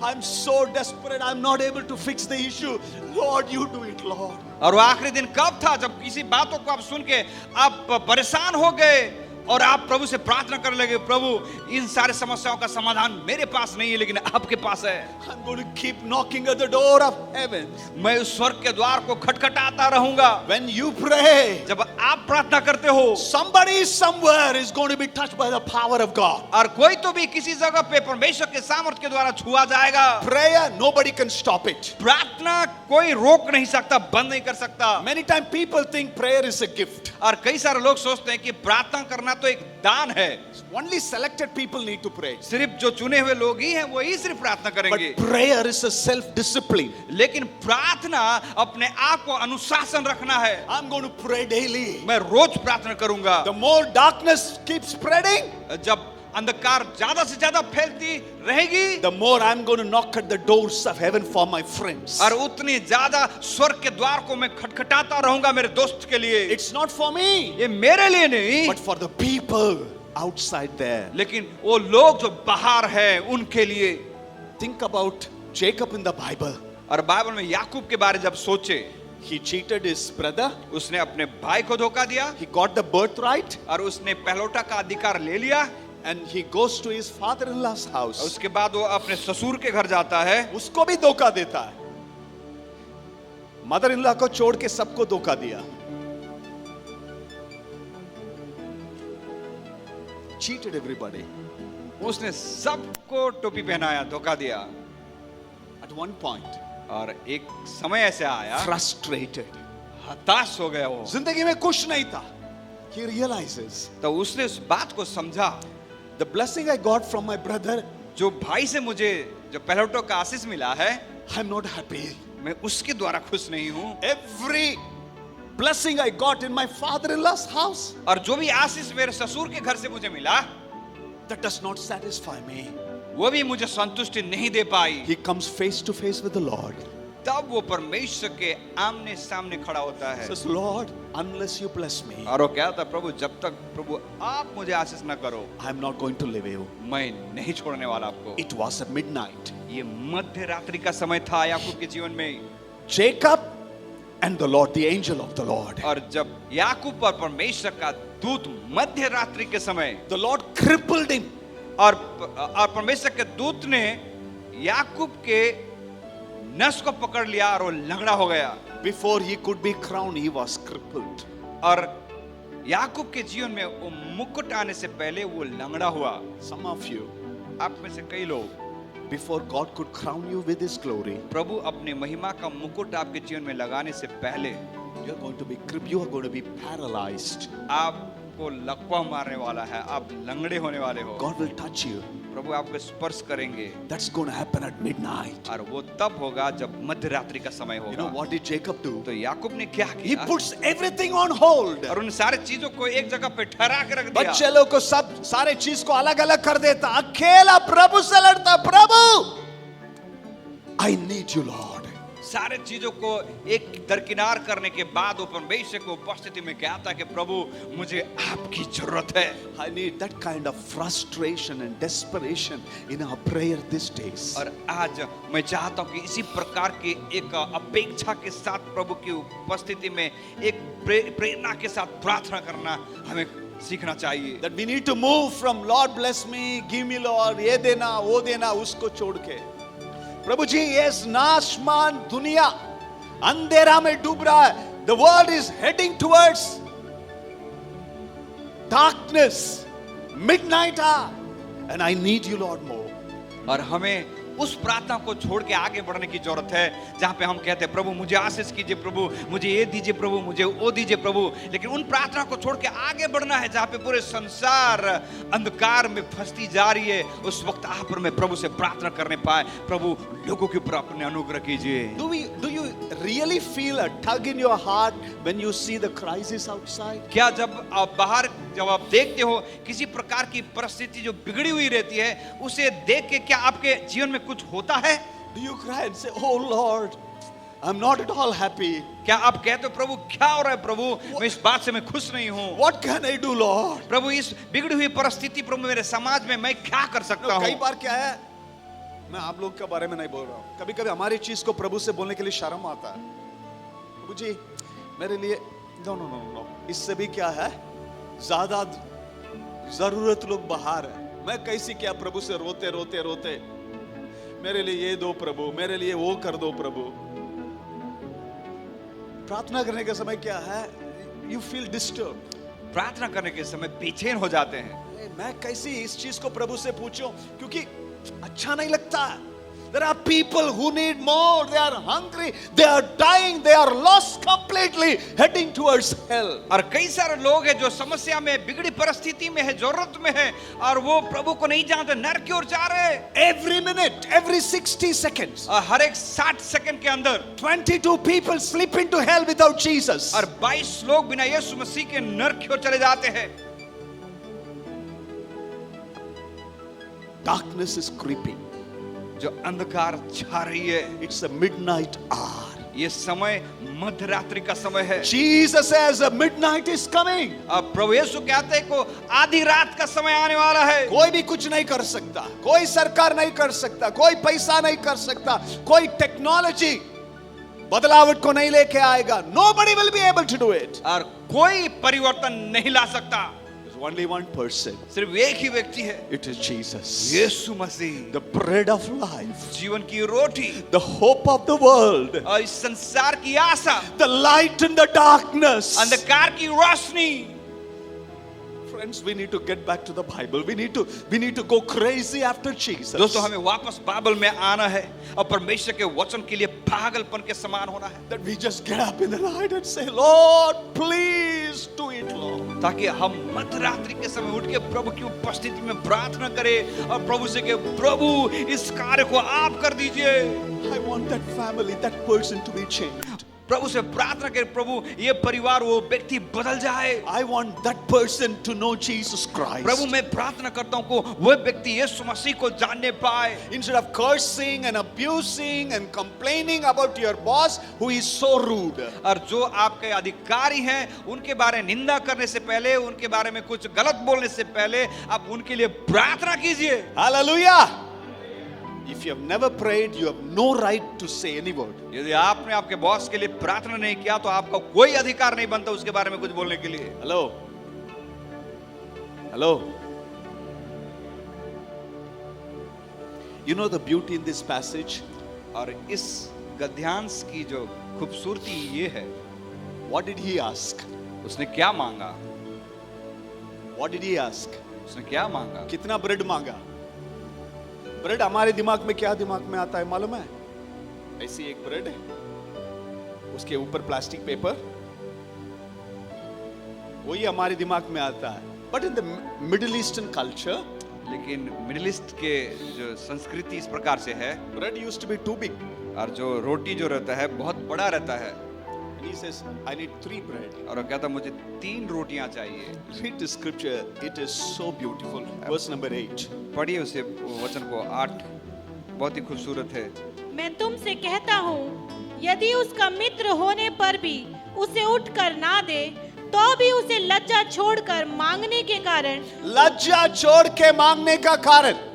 I'm so desperate, I'm not able to fix the issue. Lord, you do it, Lord. और वो आखिरी दिन कब था जब किसी बातों को आप सुन के आप परेशान हो गए और आप प्रभु से प्रार्थना करने लगे, प्रभु इन सारे समस्याओं का समाधान मेरे पास नहीं है, लेकिन आपके पास है। I'm going to keep knocking at the door of heaven. मैं उस स्वर्ग के द्वार को खटखटाता रहूंगा। When you pray, जब आप प्रार्थना करते हो, somebody somewhere is going to be touched by the power of God. और कोई तो भी किसी जगह पे परमेश्वर के सामर्थ्य के द्वारा छुआ जाएगा। Prayer, nobody can stop it. प्रार्थना कोई रोक नहीं सकता, बंद नहीं कर सकता। Many times people think prayer is a gift. और कई सारे लोग सोचते हैं कि प्रार्थना करना तो एक दान है। Only selected people need to pray. सिर्फ जो चुने हुए लोग ही हैं, वो ही सिर्फ प्रार्थना करेंगे। But prayer is a self-discipline. लेकिन प्रार्थना अपने आप को अनुशासन रखना है। I'm going to pray daily. मैं रोज प्रार्थना करूंगा। The more darkness keeps spreading, जब अंधकार ज्यादा से ज्यादा फैलती रहेगी, the more I'm going to knock at the doors of heaven for my friends. और उतनी ज्यादा स्वर्ग के द्वार को मैं खटखटाता रहूंगा मेरे दोस्त के लिए। It's not for me, ये मेरे लिए नहीं, but for the people outside there. लेकिन वो लोग जो बाहर हैं उनके लिए। Think about Jacob in the Bible. और बाइबल में याकूब के बारे जब सोचे, He cheated his brother. उसने अपने भाई को धोखा दिया He got the birthright. और उसने पहलौठा का अधिकार ले लिया। And he goes to his father-in-law's house. उसके बाद वो अपने ससुर के घर जाता है, उसको भी धोखा देता है। मदर इन लॉ को छोड़ के सबको धोखा दिया। Cheated everybody. उसने सबको टोपी पहनाया, धोखा दिया। At one point, और एक समय ऐसे आया, frustrated. हताश हो गया वो। जिंदगी में खुश नहीं था। He realizes तो उसने उस बात को समझा, the blessing I got from my brother, जो भाई से मुझे जो पहलौठों का आशीष मिला है, I'm not happy. मैं उसके द्वारा खुश नहीं हूँ। Every blessing I got in my father-in-law's house, और जो भी आशीष मेरे ससुर के घर से मुझे मिला, that does not satisfy me. वो भी मुझे संतुष्टि नहीं दे पाई। He comes face to face with the Lord. तब वो परमेश्वर के आमने सामने खड़ा होता है। Says, Lord, unless you bless me, और वो कहता, प्रभु जब तक प्रभु आप मुझे आशीष न करो, I'm not going to leave you. मैं नहीं छोड़ने वाला आपको। It was at midnight. ये मध्य रात्रि का समय था याकूब के जीवन में। Jacob and the Lord, the angel of the Lord. और जब याकूब पर परमेश्वर का दूत मध्य रात्रि के समय, The Lord crippled him. और परमेश्वर के दूत ने याकूब के नस को पकड़ लिया और वो लंगड़ा हो गया। Before he could be crowned, he was crippled. और याकूब के जीवन में वो मुकुट आने से पहले वो लंगड़ा हुआ। Some of you, आप में से कई लोग, before God could crown you with his glory, प्रभु अपने महिमा का मुकुट आपके जीवन में लगाने से पहले you're going to be crippled, you are going to be paralyzed. आपको लकवा मारने वाला है, आप लंगड़े होने वाले हो। God will touch you. प्रभु आपको स्पर्श करेंगे That's going to happen at midnight. और वो तब होगा जब मध्य रात्रि का समय You know होगा। what did Jacob do? तो याकूब ने क्या He किया? puts everything on hold. और उन सारे चीजों को एक जगह पे ठहरा के रख दिया। बच्चे लोग को सब सारे चीज को अलग अलग कर देता, अकेला प्रभु से लड़ता, प्रभु I need you Lord. सारे चीजों को एक दरकिनार करने के बाद वो परमेश्वर को उपस्थिति में कहता कि प्रभु मुझे आपकी जरूरत है। I need that kind of frustration and desperation in our prayer these days. और आज मैं चाहता हूँ कि इसी प्रकार की एक अपेक्षा के साथ प्रभु की उपस्थिति में एक प्रेरणा के साथ प्रार्थना करना हमें सीखना चाहिए। That we need to move from Lord bless me, give me Lord, ये देना वो देना, उसको छोड़ के प्रभु जी ये नाशमान दुनिया अंधेरा में डूब रहा है। The world is heading towards darkness, midnight hour, and I need you Lord more. और हमें उस प्रार्थना को छोड़ के आगे बढ़ने की जरूरत है जहां पे हम कहते हैं प्रभु मुझे आशीष कीजिए, प्रभु मुझे ये दीजिए, प्रभु मुझे वो दीजिए प्रभु। लेकिन उन प्रार्थना को छोड़ के आगे बढ़ना है जहां पे पूरे संसार अंधकार में फंसती जा रही है। उस वक्त आप और मैं प्रभु से प्रार्थना करने पाए, प्रभु लोगों के ऊपर अपने अनुग्रह कीजिए। Do you really feel a tug in your heart when you see the crisis outside? क्या जब आप बाहर जब आप देखते हो किसी प्रकार की परिस्थिति जो बिगड़ी हुई रहती है, उसे देख के क्या आपके जीवन में कुछ होता है? Do you cry and say, "Oh Lord, I'm not at all happy. क्या आप कहते हो प्रभु क्या हो रहा है प्रभु, मैं इस बात से मैं खुश नहीं हूँ। What can I do, Lord?" प्रभु इस बिगड़ी हुई परिस्थिति प्रभु मेरे समाज में मैं क्या कर सकता कई हूँ? बार क्या है, मैं आप लोग के बारे में नहीं बोल रहा हूँ, कभी कभी हमारी चीज को प्रभु से बोलने के लिए शर्म आता है। प्रभु जी मेरे लिए नो नो नो नो, इससे भी क्या है, ज्यादा जरूरत लोग बाहर है, मैं कैसी क्या प्रभु से रोते रोते रोते मेरे लिए ये दो प्रभु, मेरे लिए वो कर दो प्रभु। प्रार्थना करने के समय क्या है, यू फील डिस्टर्ब। प्रार्थना करने के समय बेचैन हो जाते हैं। मैं कैसी इस चीज को प्रभु से पूछूं, क्योंकि अच्छा नहीं लगता। There are people who need more. They are hungry. They are dying. They are lost completely, heading towards hell. और कई सारे लोग हैं जो समस्या में, बिगड़ी परिस्थिति में है, जरूरत में है, और वो प्रभु को नहीं जानते, नरक की ओर जा रहे हैं। Every minute, every 60 seconds, और हर एक 60 सेकंड के अंदर 22 people slip into hell without Jesus. और 22 लोग बिना यीशु मसीह के नरक की ओर चले जाते हैं। Darkness is creeping. जो अंधकार छा रही है, It's a midnight hour. ये समय मध्य रात्रि का समय है। Jesus says a midnight is coming. अब प्रभु यीशु कहते हैं को आधी रात का समय आने वाला है। कोई भी कुछ नहीं कर सकता, कोई सरकार नहीं कर सकता, कोई पैसा नहीं कर सकता, कोई टेक्नोलॉजी बदलावट को नहीं लेके आएगा. Nobody will be able to do it. और कोई परिवर्तन नहीं ला सकता. There's only one person. सिर्फ एक ही व्यक्ति है. It is Jesus. Yeshu Masih. The bread of life. जीवन की रोटी. The hope of the world. और इस संसार की आशा. The light in the darkness. अंधकार की रोशनी. Friends, we need to get back to the Bible. We need to go crazy after Jesus. दोस्तों, हमें वापस बाइबल में आना है और परमेश्वर के वचन के लिए पागलपन के समान होना है. That we just get up in the night and say, Lord, please do it, Lord. ताकि हम मध्यरात्रि के समय उठ के प्रभु की उपस्थिति में प्रार्थना करें और प्रभु से कहें, प्रभु इस कार्य को आप कर दीजिए. I want that family, that person to be changed. प्रभु से प्रार्थना करें, प्रभु ये परिवार, वो व्यक्ति बदल जाए. I want that person to know Jesus Christ. प्रभु मैं प्रार्थना करता हूँ को वो व्यक्ति यीशु मसीह को जानने पाए. Instead of cursing and abusing and complaining about your boss who is so rude. और जो आपके अधिकारी हैं उनके बारे में निंदा करने से पहले, उनके बारे में कुछ गलत बोलने से पहले आप उनके लिए प्रार्थना कीजिए. Hallelujah. If you have never prayed, you have no right to say any word. यदि आपने आपके बॉस के लिए प्रार्थना नहीं किया तो आपका कोई अधिकार नहीं बनता उसके बारे में कुछ बोलने के लिए. Hello. Hello. You know the beauty in this passage? और इस गद्यांश की जो खूबसूरती ये है, What did he ask? उसने क्या मांगा? What did he ask? उसने क्या मांगा? कितना ब्रेड मांगा? ब्रेड हमारे दिमाग में क्या दिमाग में आता है मालूम है? ऐसी एक ब्रेड है, उसके ऊपर प्लास्टिक पेपर, वही हमारे दिमाग में आता है. But in the middle eastern culture, लेकिन मिडिल ईस्ट के जो संस्कृति इस प्रकार से है, bread used to be too big. और जो रोटी जो रहता है बहुत बड़ा रहता है. And he says, I need 3 bread. और वो कहता मुझे 3 रोटियां चाहिए. Read the scripture, it is so beautiful. Verse number 8. पढ़िए उसे वचन को 8, बहुत ही खूबसूरत है. मैं तुमसे कहता हूँ, यदि उसका मित्र होने पर भी उसे उठकर ना दे, तो भी उसे लज्जा छोड़कर मांगने के कारण, लज्जा छोड़ के मांगने का कारण.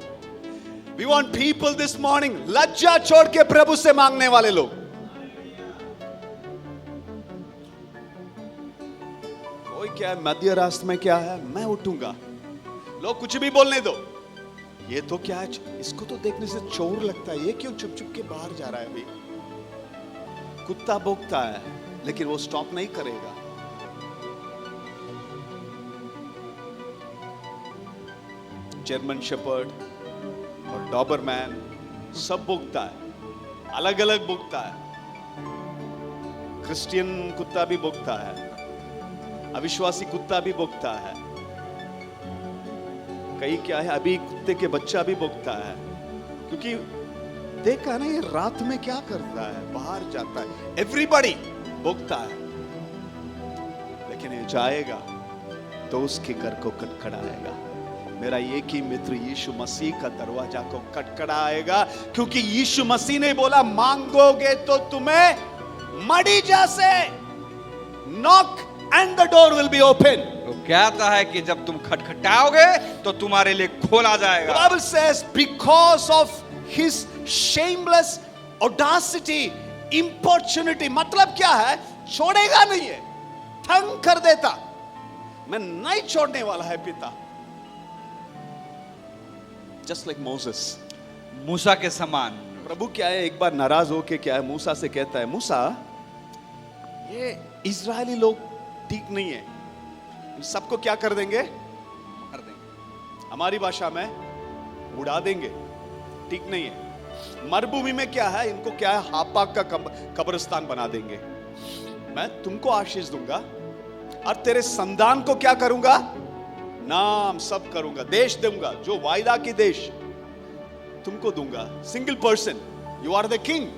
We want people this morning, लज्जा छोड़ के प्रभु से मांगने वाले लोग. कोई क्या है, मध्य रास्ते में क्या है, मैं उठूंगा, लोग कुछ भी बोलने दो. ये तो क्या है, इसको तो देखने से चोर लगता है, ये क्यों चुप चुप के बाहर जा रहा है. अभी कुत्ता भौंकता है लेकिन वो स्टॉप नहीं करेगा. जर्मन शेपर्ड और डॉबरमैन सब भौंकता है, अलग अलग भौंकता है. क्रिश्चियन कुत्ता भी भौंकता है, अविश्वासी कुत्ता भी भौंकता है. कई क्या है, अभी कुत्ते के बच्चा भी भौंकता है, क्योंकि देखा ना ये रात में क्या करता है, बाहर जाता है. एवरीबॉडी भौंकता है, लेकिन ये जाएगा तो उसके घर को खटखटाएगा. मेरा एक ही मित्र यीशु मसीह का दरवाजा को खटखटाएगा, क्योंकि यीशु मसीह ने बोला मांगोगे तो तुम्हें मड़ी जैसे. Knock and the door will be open. वो कहता है कि जब तुम खटखटाओगे तो तुम्हारे लिए खोला जाएगा. The Bible says because of his shameless audacity, importunity, मतलब क्या है, छोड़ेगा नहीं है, तंग कर देता. मैं नहीं छोड़ने वाला है पिता. Just like Moses. मूसा के समान. प्रभु क्या है, एक बार नाराज होके क्या है, मूसा से कहता है, मूसा ये इजरायली लोग ठीक नहीं है, सबको क्या कर देंगे, कर देंगे, हमारी भाषा में उड़ा देंगे, ठीक नहीं है. मरुभूमि में क्या है, इनको क्या है, हापाक का कब्रिस्तान बना देंगे. मैं तुमको आशीष दूंगा और तेरे संतान को क्या करूंगा, नाम सब करूंगा, देश दूंगा, जो वायदा की देश तुमको दूंगा. Single person, you are the king.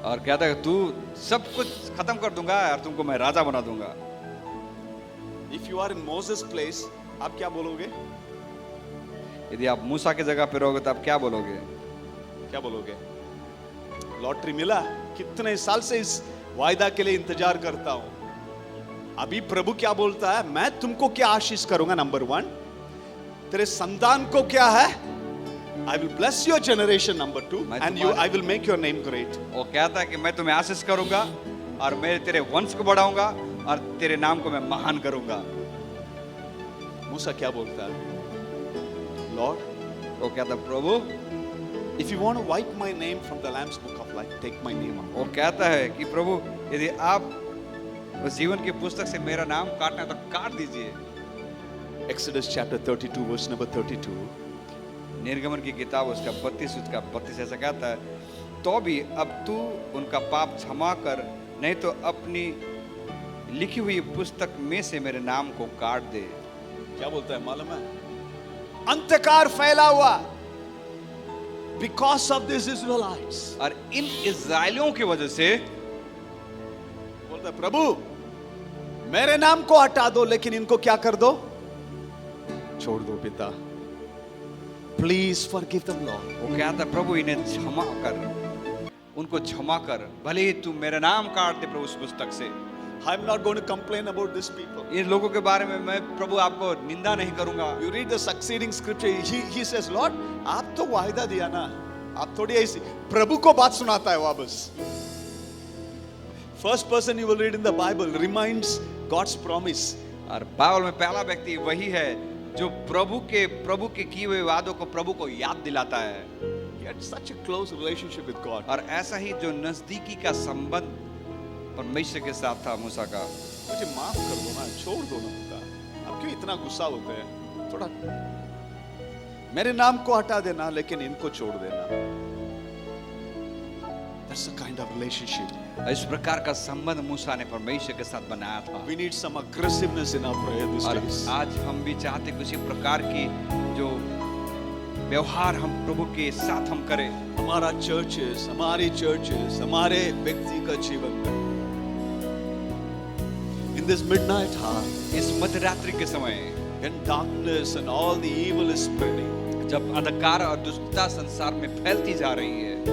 और कहता है तू सब कुछ खत्म कर दूंगा और तुमको मैं राजा बना दूंगा. If you are in Moses' place, आप क्या बोलोगे? यदि आप मूसा की जगह पे रहोगे तो आप क्या बोलोगे? क्या बोलोगे? लॉटरी मिला, कितने साल से इस वायदा के लिए इंतजार करता हूं. अभी प्रभु क्या बोलता है, मैं तुमको क्या आशीष करूंगा. नंबर 1, तेरे संतान को क्या है, I will bless your generation number 2 मैं and तुम्हारे- I will make your name great. वो कहता है कि मैं तुम्हें आशीष करूंगा और मैं तेरे वंश को बढ़ाऊंगा और तेरे नाम को मैं महान करूंगा। मूसा क्या बोलता है? Lord, वो कहता है प्रभु, if you want to wipe my name from the Lamb's book of life, take my name out. वो कहता है कि प्रभु यदि आप उस जीवन की पुस्तक से मेरा नाम काटना है तो काट दीजिए। Exodus chapter 32 verse number 32. निर्गमन की किताब उसका 32 उसका 32 ऐसा कहता है, तो भी अब तू उनका पाप क्षमा कर, नहीं तो अपनी लिखी हुई पुस्तक में से मेरे नाम को काट दे। क्या बोलता है मालूम है? अंधकार फैला हुआ because of these Israelites. और इन इज़राइलियों की वजह से बोलता है प्रभु मेरे नाम को हटा दो लेकिन इनको क्या कर दो? छोड़ दो पिता। Please forgive them Lord. वो कहता है प्रभु इन्हें क्षमा कर, उनको क्षमा कर, भले ही तू मेरा नाम काट दे प्रभु उस पुस्तक से। I am not going to complain about these people. इन लोगों के बारे में मैं प्रभु आपको निंदा नहीं करूंगा। You read the succeeding scripture. He says, Lord, आप तो वायदा दिया ना, आप थोड़ी ऐसी प्रभु को बात सुनाता है वापस। First person you will read in the Bible reminds God's promise. और बाइबल में पहला व्यक्ति वही है जो प्रभु के किए हुए वादों को प्रभु को याद दिलाता है। He had such a close relationship with God. और ऐसा ही जो नजदीकी का संबंध परमेश्वर के साथ था मूसा का। मुझे माफ कर दो ना, छोड़ दो ना पिता। आप क्यों इतना गुस्सा होते हैं? थोड़ा मेरे नाम को हटा देना लेकिन इनको छोड़ देना। That's the kind of relationship. इस प्रकार का संबंध मूसा ने परमेश्वर के साथ बनाया था। We need some aggressiveness in our prayer these और days. आज हम भी चाहते हैं किसी प्रकार की जो व्यवहार हम प्रभु के साथ हम करें। हमारा चर्चेस, हमारी चर्चेस, हमारे व्यक्तिगत जीवन में in this midnight hour, इस मध्यरात्रि के समय when darkness and all the evil is spreading, जब अंधकार और दुष्टता संसार में फैलती जा रही है,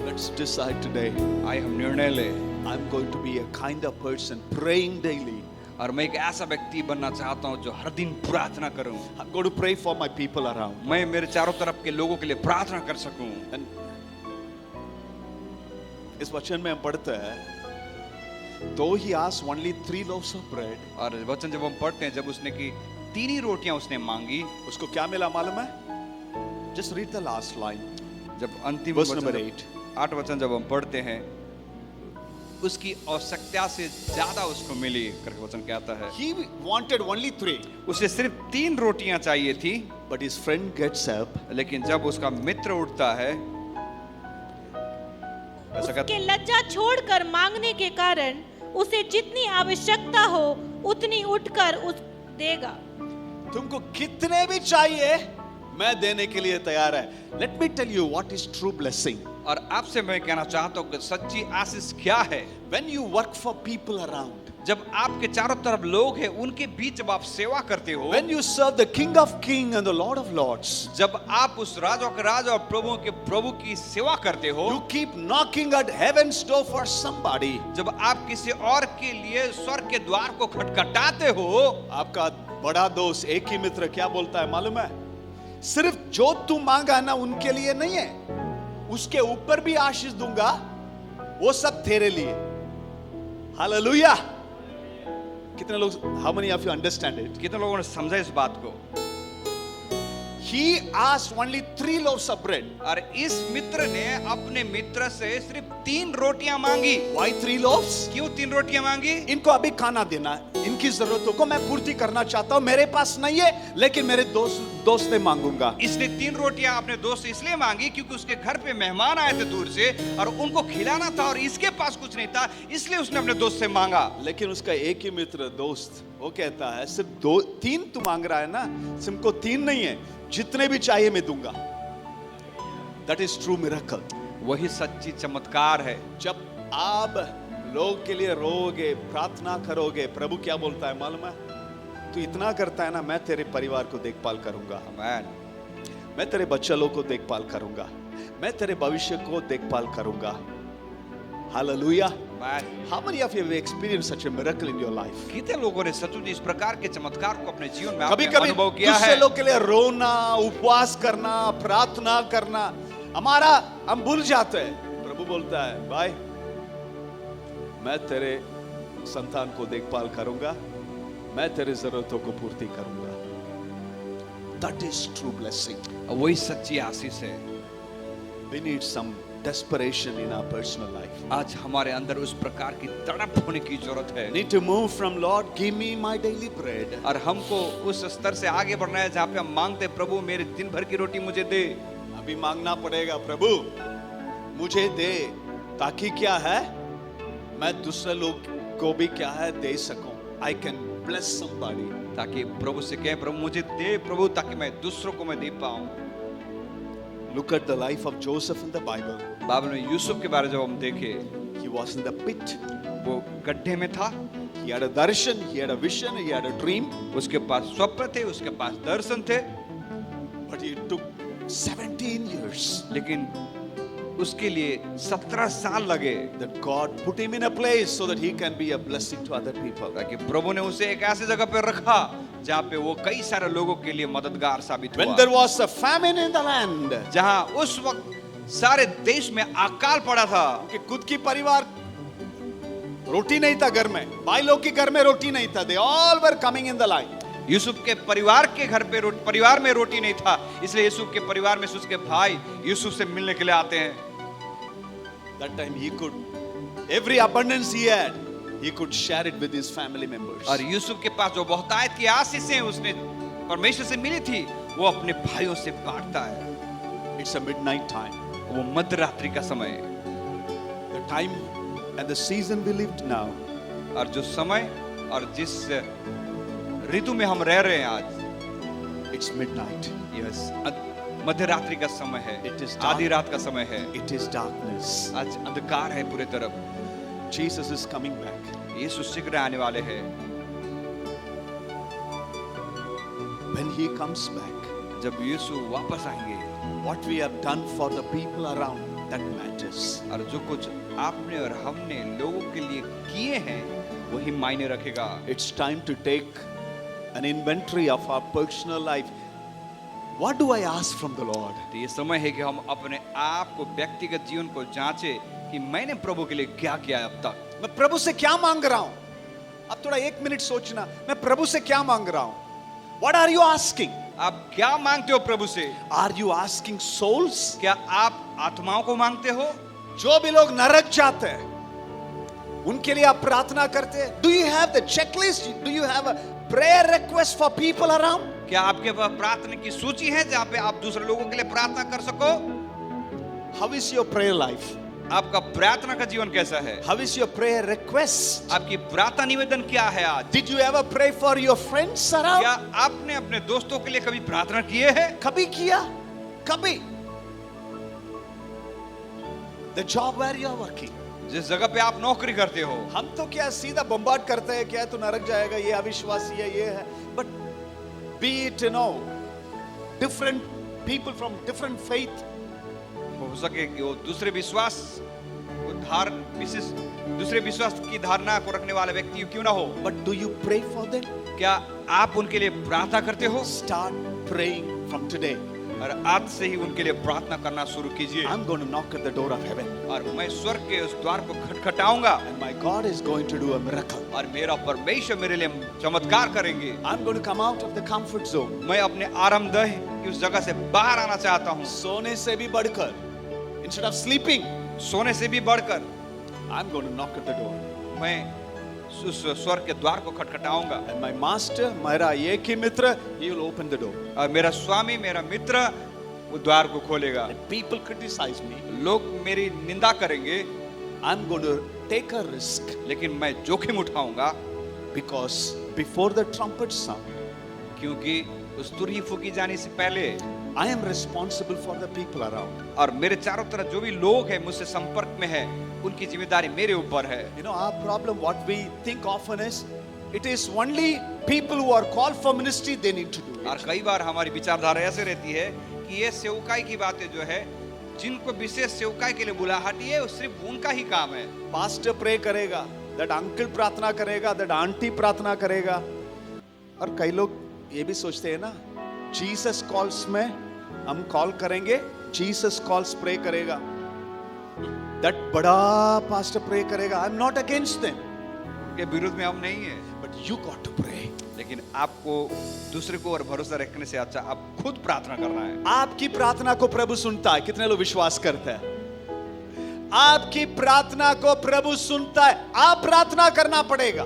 let's decide today. आइए हम निर्णय लें। I'm going to be a kind of person praying daily. और मैं एक ऐसा व्यक्ति बनना चाहता हूँ जो हर दिन प्रार्थना करूँ। I'm going to pray for my people around. मैं मेरे चारों तरफ के लोगों के लिए प्रार्थना कर सकूं। And इस वचन में हम पढ़ते हैं, though he asked only 3 loaves of bread, और वचन जब हम पढ़ते हैं, जब उसने की 3 ही रोटियां उसने मांगी, उसको क्या मिला मालूम है? Just read the last line. जब अंतिम Verse वचन number जब- 8. 8 वचन जब हम पढ़ते हैं, उसकी आवश्यकता से ज्यादा उसको मिली करके वचन कहता है। He wanted only 3, उसे सिर्फ 3 रोटियां चाहिए थी, but his friend gets up. लेकिन जब उसका मित्र उठता है, ऐसा उसके कहता लज्जा छोड़कर मांगने के कारण उसे जितनी आवश्यकता हो उतनी उठकर उस देगा। तुमको कितने भी चाहिए मैं देने के लिए तैयार है। Let me tell you what is true blessing. और आपसे मैं कहना चाहता हूँ कि सच्ची आशीष क्या है। When you work for people around, जब आपके चारों तरफ लोग हैं, उनके बीच जब आप सेवा करते हो, when you serve the King of Kings and the Lord of Lords, जब आप उस राजा के राजा और प्रभु के प्रभु की सेवा करते हो, you keep knocking at heaven's door for somebody. जब आप किसी और के लिए स्वर्ग के द्वार को खटखटाते हो, आपका बड़ा दोस्त एक ही मित्र क्या बोलता है मालूम है? सिर्फ जो तू मांगा ना उनके लिए नहीं है, उसके ऊपर भी आशीष दूंगा, वो सब तेरे लिए। हालेलुया। कितने लोग, how many of you understand it? कितने लोगों ने समझा इस बात को? He asked only 3 loaves of bread. और इस मित्र ने अपने मित्र से सिर्फ 3 रोटियां मांगी। Why 3 loaves? क्यों 3 रोटियां मांगी? इनको अभी खाना देना, इनकी जरूरतों को मैं पूर्ति करना चाहता हूं। मेरे पास नहीं है लेकिन मेरे दोस्त से मांगूंगा। इसने 3 रोटियां अपने दोस्त से इसलिए मांगी क्योंकि उसके घर पे मेहमान आए थे दूर से और उनको खिलाना था और इसके पास कुछ नहीं था, इसलिए उसने अपने दोस्त से मांगा। लेकिन उसका एक ही मित्र दोस्त वो कहता है सिर्फ 3 तू मांग रहा है ना, सिर्फ को 3 नहीं है, जितने भी चाहिए मैं दूंगा। That is true miracle. वही सच्ची चमत्कार है। जब आप लोग के लिए रोगे, प्रार्थना करोगे, प्रभु क्या बोलता है मालूम है? तू इतना करता है ना, मैं तेरे परिवार को देखभाल करूंगा, आमीन। मैं तेरे बच्चे लोग को देखभाल करूंगा, मैं तेरे भविष्य को देखभाल करूंगा। Hallelujah. Amen. How many of you have experienced such a miracle in your life? कितने लोगों ने सचमुच इस प्रकार के चमत्कार को अपने जीवन में कभी आपने कभी अनुभव किया दूसरे है? लोग के लिए रोना, उपवास करना, प्रार्थना करना, हम भूल जाते हैं। प्रभु बोलता है, भाई मैं तेरे संतान को देखभाल करूंगा, मैं तेरे जरूरतों को पूर्ति करूंगा। That is true blessing. वही सच्ची आशीष है। We need some desperation in our personal life. आज हमारे अंदर उस प्रकार की तड़प होने की जरूरत है। Need to move from Lord, give me my daily bread. और हमको उस स्तर से आगे बढ़ना है जहाँ पे हम मांगते हैं, प्रभु मेरे दिन भर की रोटी मुझे दे। अभी मांगना पड़ेगा, प्रभु मुझे दे, ताकि क्या है, मैं दूसरे लोग को भी क्या है दे सकूं। I can bless somebody. ताकि प्रभु से कहें, प्रभु मुझे दे प्रभु, ताकि मैं दूसरों को मैं दे पाऊं। Look at the life of Joseph in the Bible. Bible में यूसुफ के बारे में जब हम देखें, He was in the pit. वो गड्ढे में था। He had a darshan, he had a vision, he had a dream. उसके पास स्वप्न थे, उसके पास दर्शन थे, But it took 17 years लेकिन उसके लिए 17 साल लगे that God put him in a place so that he can be a blessing to other people. ताकि प्रभु ने उसे एक ऐसी जगह पे रखा जहाँ पे वो कई सारे लोगों के लिए मददगार साबित When हुआ। there was a famine in the land, जहाँ उस वक्त सारे देश में अकाल पड़ा था, कि खुद की परिवार रोटी नहीं था घर में, भाई लोग के घर में रोटी नहीं था, they all were coming in the line. Yusuf के परिवार के घर पे परिवार में रोटी नहीं था, इसलिए यूसुफ के परिवार में से उसके भाई यूसुफ से मिलने के लिए आते हैं। That time he could, every abundance he had, he could share it with his family members. और यूसुफ के पास जो बहुतायत की आशीषें उसने परमेश्वर से मिली थी, वो अपने भाइयों से बांटता है। It's a midnight time. वो मध्य रात्रि का समय है। The time and the season we lived now. और जो समय और जिस ऋतु में हम रह रहे हैं आज, It's midnight. यस मध्य रात्रि का समय है, It is dark. आधी रात का समय है। It is darkness. आज अंधकार है पूरे तरफ। Jesus is coming back. यीशु शीघ्र आने वाले हैं। When he comes back, जब यीशु वापस आएंगे, what we have done for the people around, that matters. और जो कुछ आपने और हमने लोगों के लिए किए हैं, वही मायने रखेगा। It's time to take an inventory of our personal life. What do I ask from the Lord? तो ये समय है कि हम अपने आप को, व्यक्तिगत जीवन को जांचें कि मैंने प्रभु के लिए क्या किया है अब तक। मैं प्रभु से क्या मांग रहा हूं? अब थोड़ा 1 मिनट सोचना, मैं प्रभु से क्या मांग रहा हूं? What are you asking? आप क्या मांगते हो प्रभु से? Are you asking souls? क्या आप आत्माओं को मांगते हो? जो भी लोग नरक जाते हैं, उनके लिए आप प्रार्थना करते हैं? Do you have the checklist? Do you have a prayer request for people around? क्या आपके पास प्रार्थना की सूची है जहाँ पे आप दूसरे लोगों के लिए प्रार्थना कर सको? How is your prayer life? आपका प्रार्थना का जीवन कैसा है? How is your prayer request? आपकी प्रार्थना निवेदन क्या है आज? Did you ever pray for your friends around? क्या आपने अपने दोस्तों के लिए कभी प्रार्थना किए हैं? कभी किया? कभी? The job where you are working. जिस जगह पे आप नौकरी करते हो, हम तो क्या सीधा बम्बार्ड करते हैं, क्या तू नरक जाएगा, ये अविश्वासी है, ये है. But be it, different people from different faith. हो सके कि वो दूसरे विश्वास की धारणा को रखने वाले व्यक्ति क्यों ना हो, But do you pray for them? क्या आप उनके लिए प्रार्थना करते हो? Start praying from today. और आज से ही उनके लिए प्रार्थना करना शुरू कीजिए। I'm going to knock at the door of heaven. और मैं स्वर्ग के उस द्वार को खटखटाऊंगा, And my God is going to do a miracle. और मेरा परमेश्वर मेरे लिए चमत्कार करेंगे। I'm going to come out of the comfort zone. मैं अपने आरामदेह की उस जगह से बाहर आना चाहता हूँ। सोने से भी बढ़कर, instead of sleeping, सोने से भी बढ़कर I'm going to knock at the door. मैं उस स्वर्ग के द्वार को खटखटाऊंगा। And my master, मेरा एक ही मित्र, he will open the door. और मेरा स्वामी, मेरा मित्र वो द्वार को खोलेगा। When people criticize me, लोग मेरी निंदा करेंगे, I'm going to take a risk, लेकिन मैं जोखिम उठाऊंगा, because before the trumpet sound, क्योंकि उस तुरही फूकी जाने से पहले I am responsible for the people around. और मेरे चारों तरफ जो भी लोग हैं मुझसे संपर्क में है, उनकी जिम्मेदारी मेरे ऊपर है। Our problem, what we think often is, it is only people who are called for ministry, they need to do और it. कई बार हमारी विचारधारा ऐसे रहती है कि ये सेवकाई की बातें जो है जिनको विशेष सेवकाई के लिए बुलाहटी है, वो सिर्फ उनका ही काम है। पास्टर प्रे करेगा, दैट अंकल प्रार्थना करेगा, दैट आंटी प्रार्थना करेगा। और कई लोग ये भी सोचते हैं ना, जीसस कॉल्स में हम कॉल करेंगे, जीसस कॉल्स प्रे करेगा, दैट बड़ा पास्टर प्रे करेगा। I am not against them, के विरोध में हम नहीं है, but you got to pray. लेकिन आपको दूसरे को और भरोसा रखने से अच्छा आप खुद प्रार्थना करना है। आपकी प्रार्थना को प्रभु सुनता है। कितने लोग विश्वास करते हैं? आपकी प्रार्थना को प्रभु सुनता है। आप प्रार्थना करना पड़ेगा।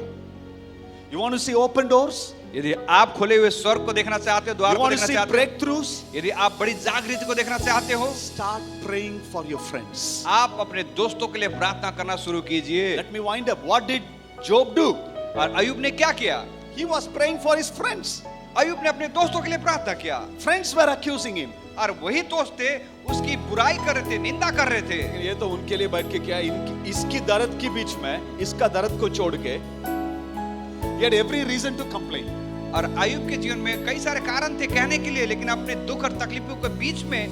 You want to see open doors? यदि आप खुले हुए स्वर्ग को देखना चाहते हो, द्वार You को want to देखना see चाहते breakthroughs? हो, यदि आप बड़ी जागृति को देखना चाहते हो, Start praying for your friends. आप अपने दोस्तों के लिए प्रार्थना करना शुरू कीजिए। Let me wind up. What did Job do? और अय्यूब ने क्या किया? He was praying for his friends. अय्यूब ने अपने दोस्तों के लिए प्रार्थना किया, Friends were accusing him. और वही दोस्त थे उसकी बुराई कर रहे थे, निंदा कर रहे थे। ये तो उनके लिए बैठ के क्या, इसकी दर्द के बीच में इसका दर्द को छोड़ के he had every reason to complain. और अय्यूब के जीवन में कई सारे कारण थे कहने के लिए, लेकिन अपने दुख और तकलीफों के बीच में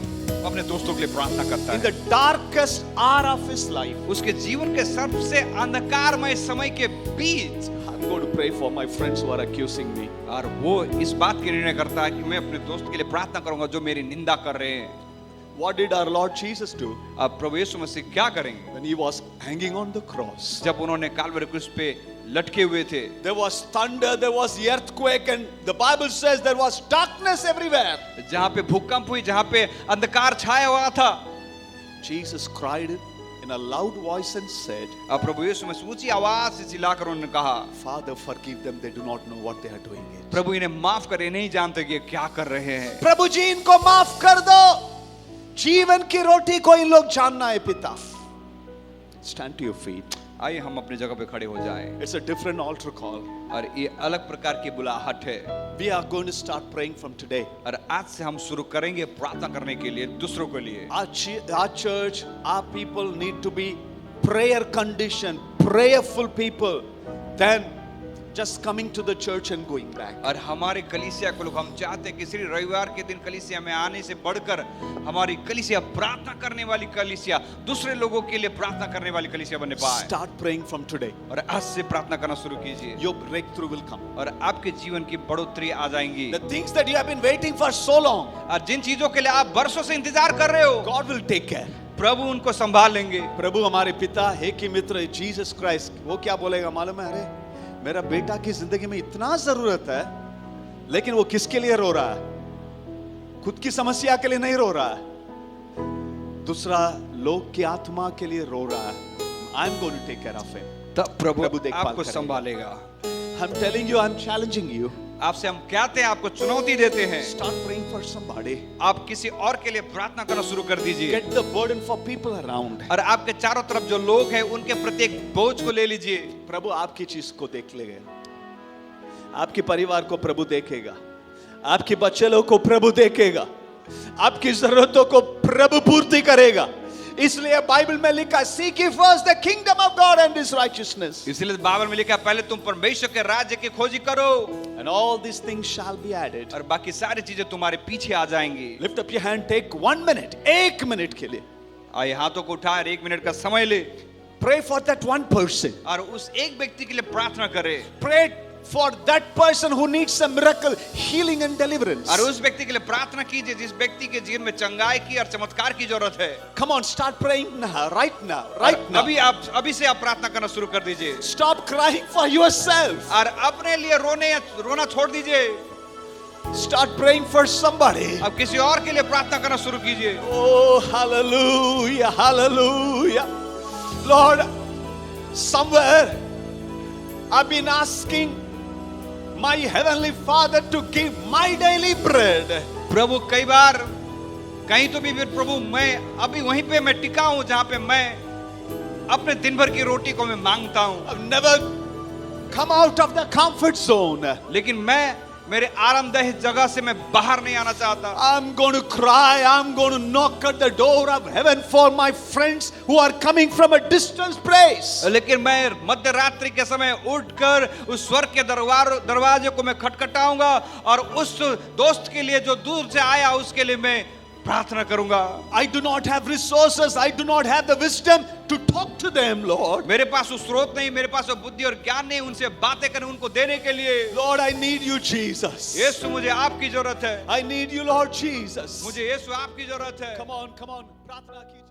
अपने दोस्तों के लिए प्रार्थना करता In है। the darkest hour of his life, उसके जीवन के सबसे अंधकारमय समय के बीच I'm going to pray for my friends who are accusing me. और वो इस बात की निर्णय करता है कि मैं अपने दोस्त के लिए प्रार्थना करूंगा जो मेरी निंदा कर रहे हैं। What did our Lord Jesus do अब प्रभु यीशु मसीह क्या करेंगे? when he was hanging on the cross? जब उन्होंने काल्वरी क्रूस पे लटके हुए थे, There was thunder, there was the earthquake, and the Bible says there was darkness everywhere. जहाँ पे भूकंप हुई, जहाँ पे अंधकार छाया हुआ था, Jesus cried in a loud voice and said, अब प्रभु यीशु मसीह ऊंची आवाज से चिल्लाकर उन्होंने कहा, Father, forgive them, they do not know what they are doing. प्रभु इन्हें माफ करे, नहीं जानते कि ये क्या कर रहे हैं। प्रभु जी इनको माफ कर दो, जीवन की रोटी को इन लोग जानना है पिता। Stand to your feet. आइए हम अपनी जगह पे खड़े हो जाएं। It's a different altar call. और ये अलग प्रकार की बुलाहट है। We are going to start praying from today. और आज से हम शुरू करेंगे प्रार्थना करने के लिए, दूसरों के लिए। Our church, our people need to be prayer conditioned, prayerful people. Then just coming to the church and going back. और हमारे कलीसिया को लोग, हम चाहते हैं कि सिर्फ रविवार के दिन कलीसिया में आने से बढ़कर हमारी कलीसिया प्रार्थना करने वाली कलीसिया, दूसरे लोगों के लिए प्रार्थना करने वाली कलीसिया बनने पाए। Start praying from today. और आज से प्रार्थना करना शुरू कीजिए, Your breakthrough will come. और आपके जीवन की बढ़ोतरी आ जाएंगी। The things that you have been waiting for so long, और जिन चीजों के लिए आप बरसों से इंतजार कर रहे हो, God will take care. प्रभु उनको संभाल लेंगे। प्रभु हमारे पिता है कि मित्र जीसस क्राइस्ट, वो क्या बोलेगा मालूम है? अरे मेरा बेटा की जिंदगी में इतना जरूरत है, लेकिन वो किसके लिए रो रहा है? खुद की समस्या के लिए नहीं रो रहा है, दूसरा लोग की आत्मा के लिए रो रहा है। I am going to take care of him. तब प्रभु देखभाल आपको करेगा। संभालेगा। I am telling you, I am challenging you. आपसे हम कहते हैं, आपको चुनौती देते हैं, स्टार्ट प्रेइंग फॉर समबॉडी। आप किसी और के लिए प्रार्थना करना शुरू कर दीजिए। Get the burden for people around. और आपके चारों तरफ जो लोग हैं उनके प्रत्येक बोझ को ले लीजिए। प्रभु आपकी चीज को देख लेगा, आपके परिवार को प्रभु देखेगा, आपके बच्चे लोग को प्रभु देखेगा, आपकी जरूरतों को प्रभु पूर्ति करेगा। इसलिए बाइबल में लिखा, seek ye first the kingdom of God and his righteousness, इसलिए बाइबल में लिखा, पहले तुम परमेश्वर के राज्य की खोजी करो and all these things shall be added. और बाकी सारी चीजें तुम्हारे पीछे आ जाएंगी। Lift up your hand, take 1 minute, 1 minute के लिए आइए हाथों को उठाए, 1 मिनट का समय ले pray for that one person. और उस एक व्यक्ति के लिए प्रार्थना करे। Pray for that person who needs a miracle, healing and deliverance. और उस व्यक्ति के लिए प्रार्थना कीजिए जिस व्यक्ति के जीवन में चंगाई की और चमत्कार की जरूरत है। Come on, start praying now, right now, right now. अभी से आप प्रार्थना करना शुरू कर दीजिए। Stop crying for yourself. और अपने लिए रोना छोड़ दीजिए। Start praying for somebody. अब किसी और के लिए प्रार्थना करना शुरू कीजिए। Oh, hallelujah, hallelujah. Lord, somewhere I've been asking my heavenly Father to give my daily bread. प्रभु कई बार कहीं तो भी प्रभु मैं अभी वहीं पे मैं टिका हूं जहां पे मैं अपने दिन भर की रोटी को मैं मांगता हूं। I've never come out of the comfort zone. लेकिन मैं मेरे आरामदायी जगह से मैं बाहर नहीं आना चाहता। I'm going to cry, I'm going to knock at the door of heaven for my friends who are coming from a distant place. लेकिन मैं मध्य रात्रि के समय उठकर उस स्वर्ग के दरवाजे को मैं खटखटाऊंगा और उस दोस्त के लिए जो दूर से आया उसके लिए मैं प्रार्थना करूंगा। I do not have resources. I do not have the wisdom to talk to them, Lord. मेरे पास वो स्रोत नहीं, मेरे पास वो बुद्धि और ज्ञान नहीं उनसे बातें करने, उनको देने के लिए। Lord, I need you, Jesus. यीशु मुझे आपकी जरूरत है। I need you, Lord Jesus. मुझे यीशु आपकी जरूरत है। Come on, come on. प्रार्थना कीजिए।